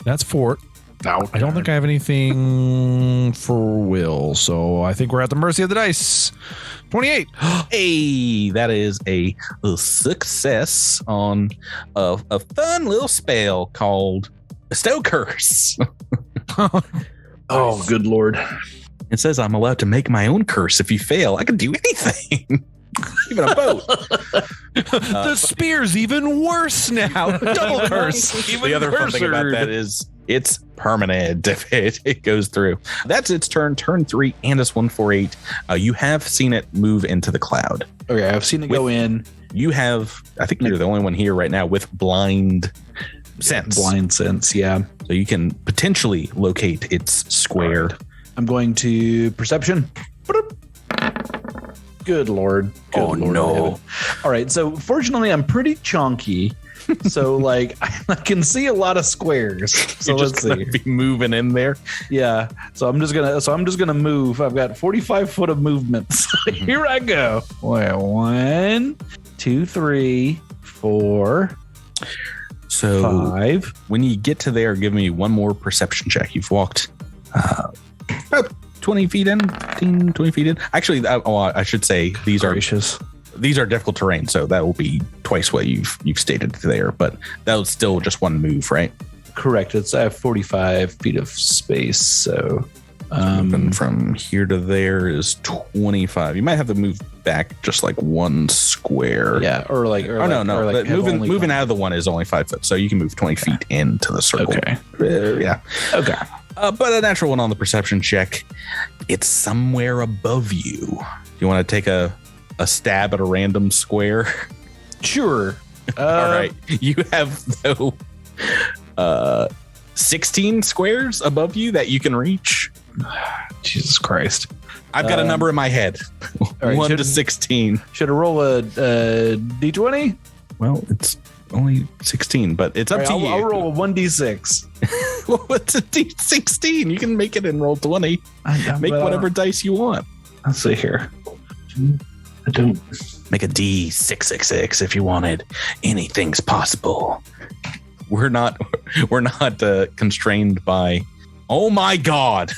Speaker 6: That's fort. I don't think I have anything for will, so I think we're at the mercy of the dice. 28.
Speaker 2: Hey, that is a success on a fun little spell called Bestow curse.
Speaker 4: Oh, good Lord.
Speaker 2: It says I'm allowed to make my own curse. If you fail, I can do anything. Even a boat.
Speaker 6: The spear's even worse now. Double curse.
Speaker 2: Even the other fun thing about that is it's permanent if it goes through. That's its turn. Turn 3, Andis 148. You have seen it move into the cloud.
Speaker 4: Okay, I've seen it go in.
Speaker 2: You have, I think you're the only one here right now with blind sense.
Speaker 4: Blind sense, yeah.
Speaker 2: So you can potentially locate its square.
Speaker 4: Right. I'm going to perception. Good Lord. Good Lord
Speaker 2: no.
Speaker 4: All right. So fortunately, I'm pretty chunky. So like I can see a lot of squares. So let's see.
Speaker 2: Be moving in there.
Speaker 4: Yeah. So I'm just gonna move. I've got 45 foot of movement. So here I go. 1, 2, 3, 4.
Speaker 2: So
Speaker 4: 5.
Speaker 2: When you get to there, give me one more perception check. You've walked about 20 feet in, 15, 20 feet in. Actually, I should say these are difficult terrain, so that will be twice what you've stated there. But that was still just one move, right?
Speaker 4: Correct. I have 45 feet of space, so
Speaker 2: moving from here to there is 25. You might have to move back just like one square.
Speaker 4: Yeah,
Speaker 2: moving out of the one is only 5 foot, so you can move 20 feet into the circle.
Speaker 4: Okay.
Speaker 2: Yeah.
Speaker 4: Okay.
Speaker 2: But a natural one on the perception check. It's somewhere above you. You want to take a stab at a random square?
Speaker 4: Sure.
Speaker 2: All right. You have 16 squares above you that you can reach.
Speaker 4: Jesus Christ.
Speaker 2: I've got a number in my head. Right, 1 to 16.
Speaker 4: Should I roll a D20?
Speaker 2: Well, it's only 16, but it's up to you.
Speaker 4: I'll roll a 1d6.
Speaker 2: Well, it's a D16. You can make it and roll 20. Make whatever dice you want.
Speaker 4: Let's see here. I don't.
Speaker 2: Make a D666 if you wanted. Anything's possible. We're not constrained by. Oh my God!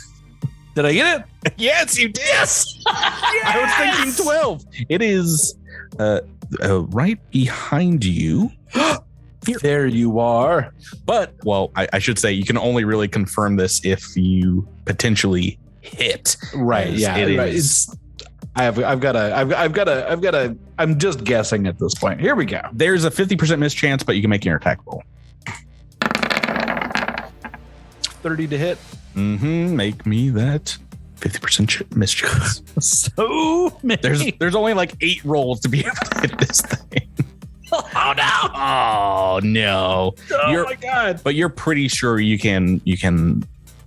Speaker 4: Did I get
Speaker 2: it? Yes, you did. Yes. I was thinking 12. It is right behind you.
Speaker 4: There you are.
Speaker 2: But I should say you can only really confirm this if you potentially hit.
Speaker 4: Right. Yeah.
Speaker 2: It
Speaker 4: right.
Speaker 2: is.
Speaker 4: I've got a. I'm just guessing at this point. Here we go.
Speaker 2: There's a 50% mischance, but you can make your attack roll.
Speaker 4: 30 to hit.
Speaker 2: Make me that 50% mischance.
Speaker 4: So many.
Speaker 2: There's only like 8 rolls to be able to hit this thing.
Speaker 8: Oh no!
Speaker 2: Oh no!
Speaker 4: Oh my God!
Speaker 2: But you're pretty sure you can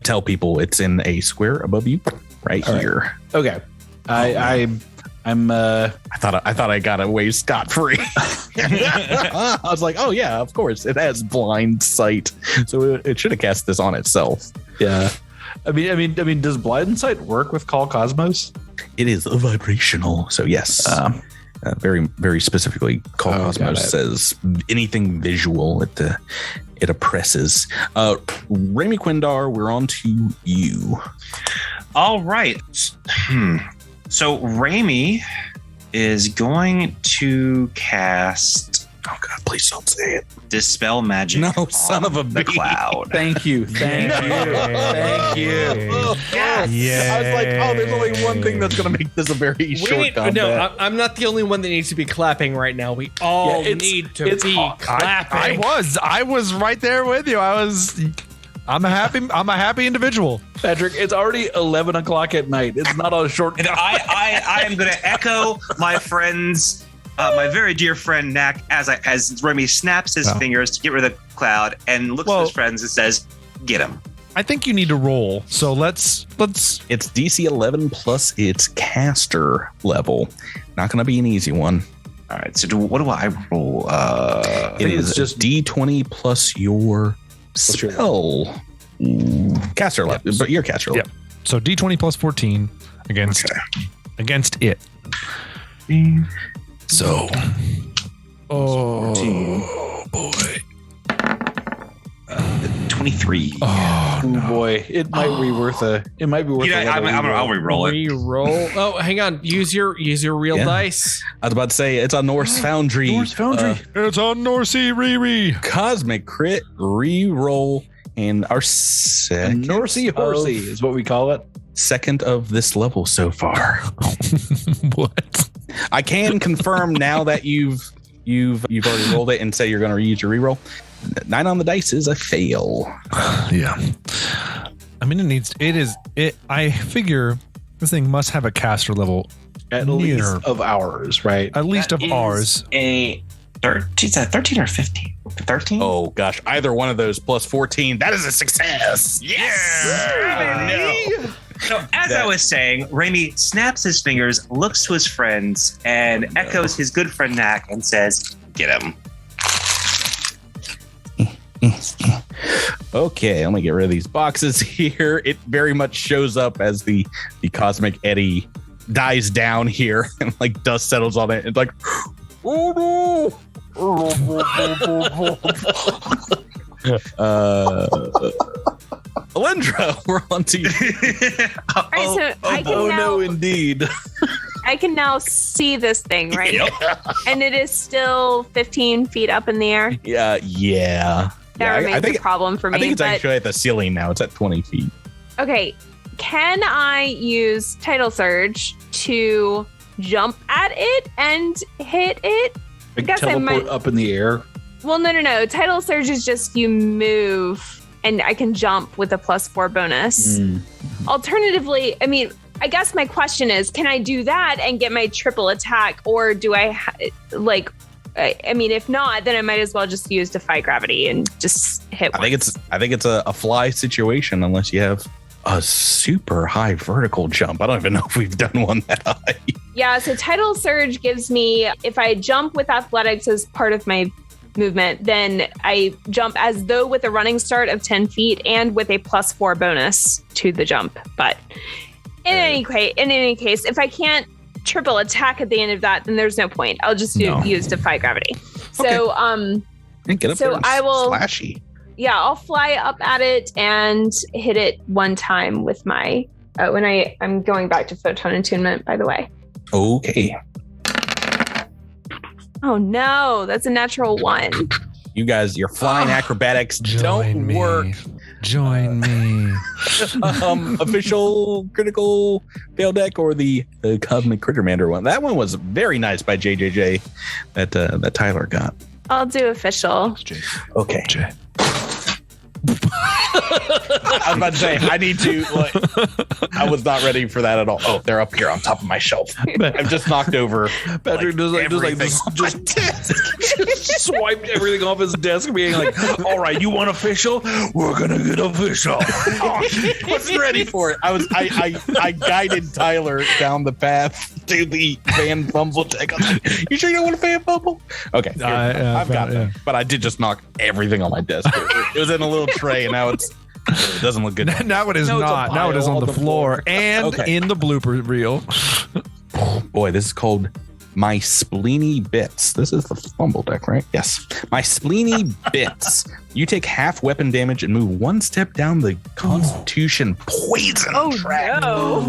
Speaker 2: tell people it's in a square above you, right here.
Speaker 4: Right. Okay. I
Speaker 2: thought I got away scot-free. I was like, oh yeah, of course it has blind sight, so it should have cast this on itself.
Speaker 4: Yeah. I mean, does blind sight work with Call Cosmos?
Speaker 2: It is vibrational, so yes. Very, very specifically, Call Cosmos says anything visual, it oppresses. Rami Quinn-Darr, we're on to you.
Speaker 3: All right. So Rami is going to cast.
Speaker 2: Oh God! Please don't say it.
Speaker 3: Dispel magic.
Speaker 2: No, son of a
Speaker 3: the cloud.
Speaker 4: Thank you.
Speaker 2: Yes. I was like, oh, there's only one thing that's going to make this a very short combat.
Speaker 5: No, I'm not the only one that needs to be clapping right now. We all need to be clapping.
Speaker 6: I was right there with you. I'm a happy individual.
Speaker 4: Patrick, it's already 11 o'clock at night. It's not a short.
Speaker 3: And I am going to echo my friend's. My very dear friend Gnak, as Remy snaps his fingers to get rid of the cloud and looks at his friends and says, "Get him."
Speaker 6: I think you need to roll. So let's.
Speaker 2: It's DC 11 plus its caster level. Not going to be an easy one.
Speaker 3: All right. So what do I roll?
Speaker 2: It is just D20 plus your spell caster level, but your caster level.
Speaker 6: So D20 plus 14 against it. So,
Speaker 2: 14.
Speaker 6: Boy,
Speaker 3: 23.
Speaker 4: Oh boy, it might be worth a. It might be worth.
Speaker 3: I'll re-roll it.
Speaker 5: Re-roll. Oh, hang on. Use your real dice.
Speaker 2: I was about to say it's on Norse Foundry.
Speaker 6: It's on Norsey Riri.
Speaker 2: Cosmic crit re-roll And our second
Speaker 4: Norsey Horsey is what we call it.
Speaker 2: Second of this level so far.
Speaker 6: What?
Speaker 2: I can confirm now that you've already rolled it and say you're going to reuse your reroll. 9 on the dice is a fail.
Speaker 6: Yeah. I mean, I figure this thing must have a caster level
Speaker 4: at least of ours, right?
Speaker 6: At least
Speaker 3: that
Speaker 6: of ours.
Speaker 3: A 13 or 15? 13?
Speaker 2: Oh gosh, either one of those plus 14. That is a success.
Speaker 3: Yes. No. So as I was saying, Rami snaps his fingers, looks to his friends, and echoes his good friend Gnak and says, "Get him."
Speaker 2: Okay, let me get rid of these boxes here. It very much shows up as the cosmic eddy dies down here and like dust settles on it. It's like, oh no. Alyndra, we're on to you.
Speaker 7: All right, so I can now,
Speaker 4: indeed.
Speaker 7: I can now see this thing, right?
Speaker 2: Yep.
Speaker 7: And it is still 15 feet up in the air.
Speaker 2: Yeah.
Speaker 7: That remains a problem for me.
Speaker 2: I think it's actually at the ceiling now. It's at 20 feet.
Speaker 7: Okay. Can I use Tidal Surge to jump at it and hit it?
Speaker 4: I guess teleport up in the air.
Speaker 7: Well, no. Tidal Surge is just you move and I can jump with a +4 bonus. Alternatively, I mean, I guess my question is, can I do that and get my triple attack, or do I I mean, if not, then I might as well just use Defy Gravity and just hit once.
Speaker 2: I think it's a fly situation unless you have a super high vertical jump. I don't even know if we've done one that high.
Speaker 7: Yeah, so Tidal Surge gives me, if I jump with athletics as part of my movement, then I jump as though with a running start of 10 feet and with a +4 bonus to the jump. But in any case, if I can't triple attack at the end of that, then there's no point. I'll just use Defy Gravity. So I will
Speaker 2: slashy.
Speaker 7: Yeah, I'll fly up at it and hit it one time with my I'm going back to Photon Attunement, by the way.
Speaker 2: Okay.
Speaker 7: Oh no, that's a natural 1.
Speaker 2: You guys, your flying acrobatics don't work.
Speaker 6: Join me.
Speaker 2: Official critical fail deck or the Cosmic Crittermander one. That one was very nice by JJJ that Tyler got.
Speaker 7: I'll do official.
Speaker 2: Okay. I was about to say, I need to, I was not ready for that at all. Oh, they're up here on top of my shelf. I've just knocked over.
Speaker 4: Patrick just swiped everything off his desk, being like, all right, you want official? We're going to get official.
Speaker 2: Wasn't ready for it. I guided Tyler down the path to the fan fumble deck. I was like, you sure you don't want a fan fumble? Okay. I've got that. But I did just knock everything on my desk. It was in a little tray, and now it doesn't look good.
Speaker 6: Now it is not. Now it is on the floor and in the blooper reel.
Speaker 2: Boy, this is called My Spleeny Bits. This is the fumble deck, right? Yes. My Spleeny Bits. You take half weapon damage and move one step down the Constitution poison track.
Speaker 7: No.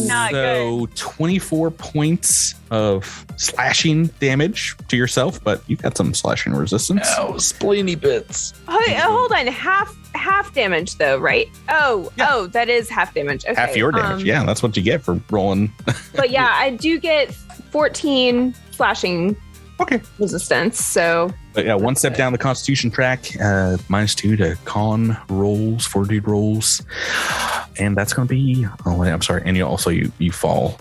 Speaker 7: Not
Speaker 2: good. 24 points of slashing damage to yourself, but you've got some slashing resistance.
Speaker 4: Oh, Spleeny Bits.
Speaker 7: Hold on. Half damage though, right? Oh, that is half damage. Okay.
Speaker 2: Half your damage. Yeah, that's what you get for rolling.
Speaker 7: But yeah, I do get 14 slashing resistance. So
Speaker 2: but yeah, one step down the Constitution track, -2 to con rolls, fortitude rolls. And that's going to be, I'm sorry. And you fall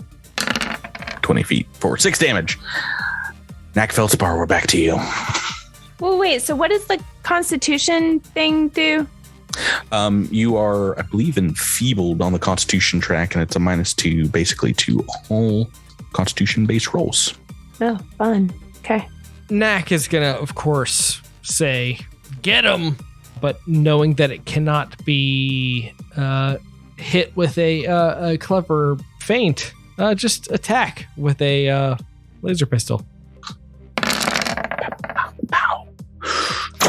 Speaker 2: 20 feet for 6 damage. Gnak Feldspar, we're back to you.
Speaker 7: Well, wait, so what does the Constitution thing do?
Speaker 2: You are, I believe, enfeebled on the Constitution track, and it's a -2 basically to all Constitution-based rolls.
Speaker 7: Oh, fun. Okay.
Speaker 5: Gnak is going to, of course, say, get him, but knowing that it cannot be hit with a clever feint, just attack with a laser pistol.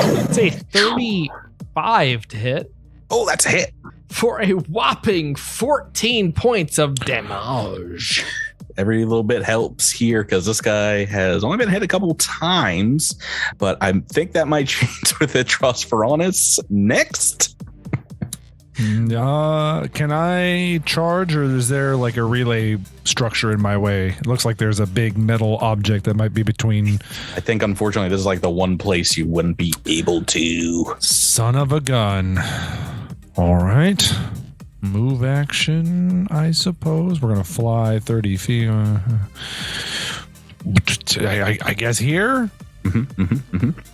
Speaker 5: It's a 35 to hit.
Speaker 2: Oh, that's a hit.
Speaker 5: For a whopping 14 points of damage.
Speaker 2: every little bit helps here because this guy has only been hit a couple times, but I think that might change with Edrass Vaaranas next.
Speaker 6: Can I charge, or is there like a relay structure in my way? It looks like there's a big metal object that might be between.
Speaker 2: I think, unfortunately, this is like the one place you wouldn't be able to.
Speaker 6: Son of a gun. All right. Move action, I suppose. We're going to fly 30 feet. I guess here?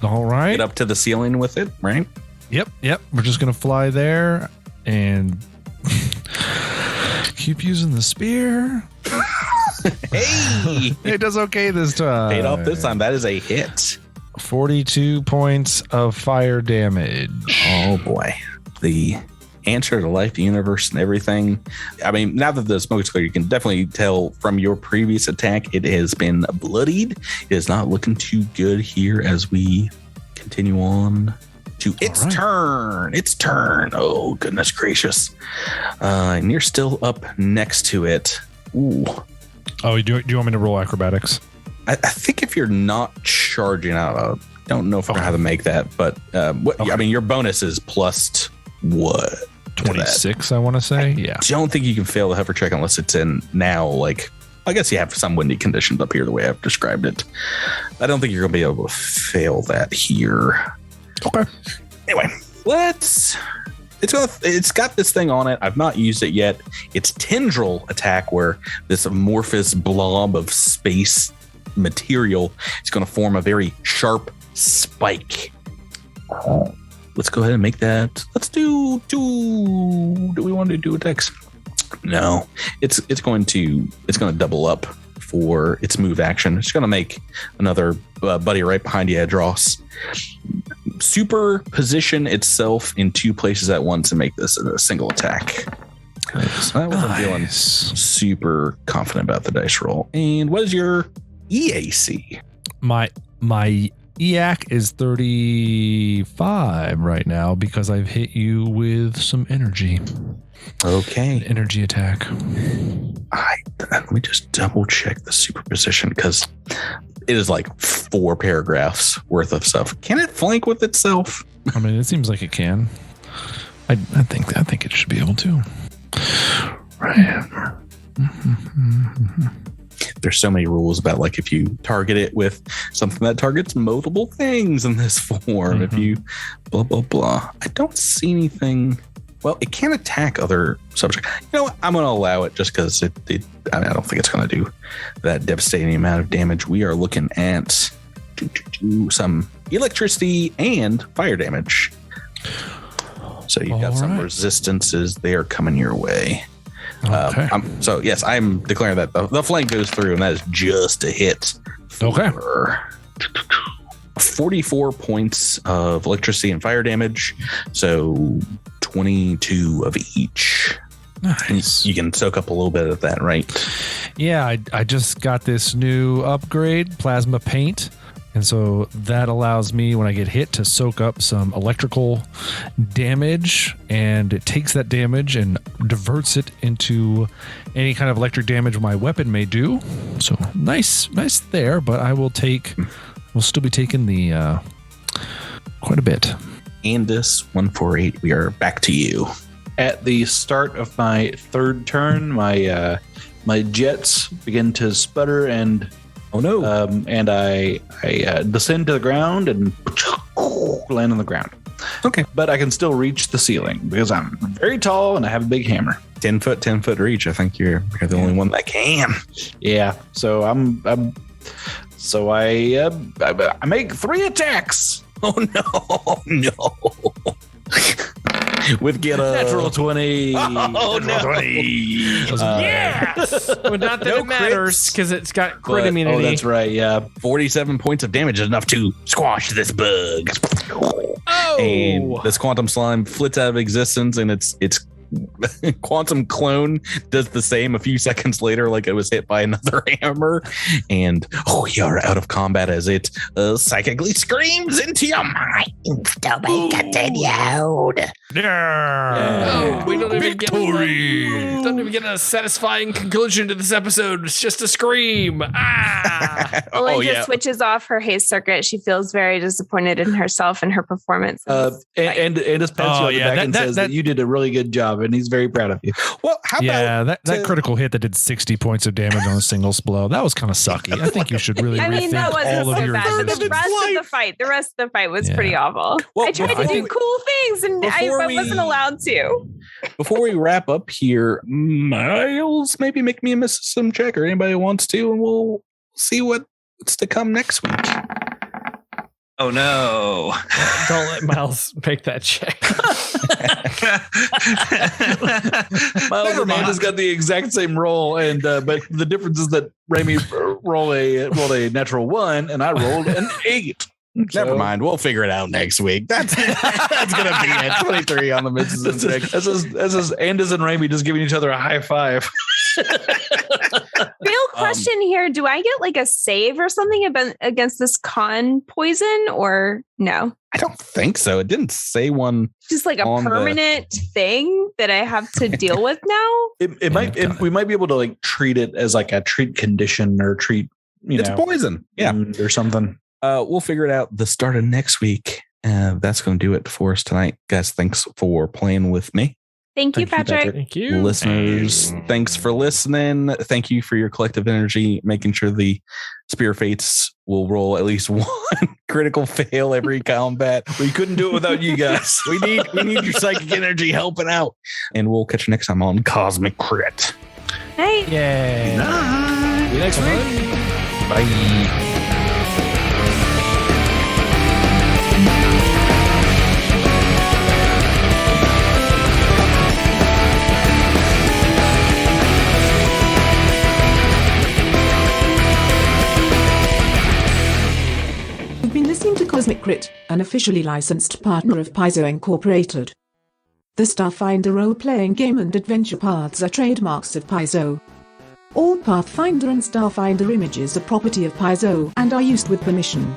Speaker 6: All right.
Speaker 2: Get up to the ceiling with it, right?
Speaker 6: Yep. We're just going to fly there and keep using the spear.
Speaker 2: Hey!
Speaker 6: It does okay this time.
Speaker 2: Paid off this time. That is a hit.
Speaker 6: 42 points of fire damage.
Speaker 2: Oh, boy. The answer to life, the universe, and everything. I mean, now that the smoke's clear, you can definitely tell from your previous attack, it has been bloodied. It is not looking too good here as we continue on to its turn. Its turn. Oh, goodness gracious. And you're still up next to it. Ooh.
Speaker 6: Oh, do you want me to roll acrobatics?
Speaker 2: I think if you're not charging out, I don't know if I know how to make that, but I mean, your bonus is plus what?
Speaker 6: 26, I want to say. Yeah.
Speaker 2: I don't think you can fail the hover check unless it's in now. Like, I guess you have some windy conditions up here the way I've described it. I don't think you're going to be able to fail that here.
Speaker 6: Okay.
Speaker 2: Anyway, it's got this thing on it. I've not used it yet. It's Tendril Attack, where this amorphous blob of space material is going to form a very sharp spike. Let's go ahead and make that. Let's do we want to do attacks? No, it's going to double up for its move action. It's going to make another buddy right behind you, Edrass. Superposition itself in two places at once and make this a single attack. So I wasn't feeling super confident about the dice roll. And what is your EAC?
Speaker 6: My EAC is 35 right now because I've hit you with some energy.
Speaker 2: Okay.
Speaker 6: An energy attack.
Speaker 2: Let me just double check the superposition because it is like 4 paragraphs worth of stuff. Can it flank with itself?
Speaker 6: I mean, it seems like it can. I think it should be able to. Right.
Speaker 2: There's so many rules about like if you target it with something that targets multiple things in this form, if you blah blah blah. I don't see anything. Well, it can attack other subjects. You know what? I'm going to allow it just because I don't think it's going to do that devastating amount of damage. We are looking at some electricity and fire damage. So you've got some resistances there coming your way.
Speaker 6: Okay.
Speaker 2: So yes, I'm declaring that the flank goes through, and that is just a hit.
Speaker 6: Okay.
Speaker 2: 44 points of electricity and fire damage. So 22 of each.
Speaker 6: Nice.
Speaker 2: You can soak up a little bit of that, right?
Speaker 6: Yeah, I just got this new upgrade, plasma paint. And so that allows me, when I get hit, to soak up some electrical damage, and it takes that damage and diverts it into any kind of electric damage my weapon may do. So nice there, but we'll still be taking the quite a bit.
Speaker 2: Andis 148, we are back to you.
Speaker 4: At the start of my third turn, my jets begin to sputter and and I descend to the ground and land on the ground.
Speaker 2: Okay.
Speaker 4: But I can still reach the ceiling because I'm very tall and I have a big hammer.
Speaker 2: 10 foot reach. I think you're the only one that can.
Speaker 4: Yeah. So I make 3 attacks.
Speaker 2: Oh no. With get a
Speaker 4: natural 20.
Speaker 2: Oh,
Speaker 4: natural 20.
Speaker 5: Yes. Well, not that it matters because it's got crit immunity.
Speaker 4: Oh, that's right. Yeah.
Speaker 2: 47 points of damage is enough to squash this bug.
Speaker 5: Oh.
Speaker 2: And this quantum slime flits out of existence, and its Quantum Clone does the same a few seconds later, like it was hit by another hammer. And you're out of combat as it psychically screams into your mind.
Speaker 8: To be continued.
Speaker 5: We don't even get a satisfying conclusion to this episode. It's just a scream.
Speaker 7: Alyndra switches off her haste circuit. She feels very disappointed in herself and her performance.
Speaker 4: And his pats you on the back and says that you did a really good job, and he's very proud of you.
Speaker 2: Well, how about
Speaker 6: that critical hit that did 60 points of damage on a single blow? That was kind of sucky. I think you should really rethink
Speaker 7: that wasn't
Speaker 6: all of
Speaker 7: so
Speaker 6: your.
Speaker 7: bad. The rest of the fight was pretty awful. Well, I tried to do cool things, and I wasn't allowed to.
Speaker 2: Before we wrap up here, Myles, maybe make me a system check, or anybody wants to, and we'll see what's to come next week.
Speaker 3: Oh no!
Speaker 5: Don't let Myles make that check.
Speaker 4: Myles and Amanda's got the exact same roll, and but the difference is that Rami rolled a natural 1, and I rolled an 8.
Speaker 2: Never mind. We'll figure it out next week. That's gonna be it. 23 on the misses.
Speaker 4: This is Anders and Rami just giving each other a high five.
Speaker 7: Real question here: do I get like a save or something against this con poison, or no?
Speaker 2: I don't think so. It didn't say one.
Speaker 7: Just like a permanent thing that I have to deal with now.
Speaker 4: We might be able to like treat it as like a treat condition or treat.
Speaker 2: It's poison,
Speaker 4: or something.
Speaker 2: We'll figure it out the start of next week. That's going to do it for us tonight. Guys, thanks for playing with me.
Speaker 7: Thank you, Patrick.
Speaker 5: Thank you.
Speaker 2: Listeners, thanks for listening. Thank you for your collective energy, making sure the Spear Fates will roll at least one critical fail every combat.
Speaker 4: We couldn't do it without you guys.
Speaker 2: We need your psychic energy helping out. And we'll catch you next time on Cosmic Crit.
Speaker 7: Hey.
Speaker 5: Yay.
Speaker 4: Night. See you next week.
Speaker 2: Bye.
Speaker 1: Listening to Cosmic Crit, an officially licensed partner of Paizo Incorporated. The Starfinder role-playing game and adventure paths are trademarks of Paizo. All Pathfinder and Starfinder images are property of Paizo and are used with permission.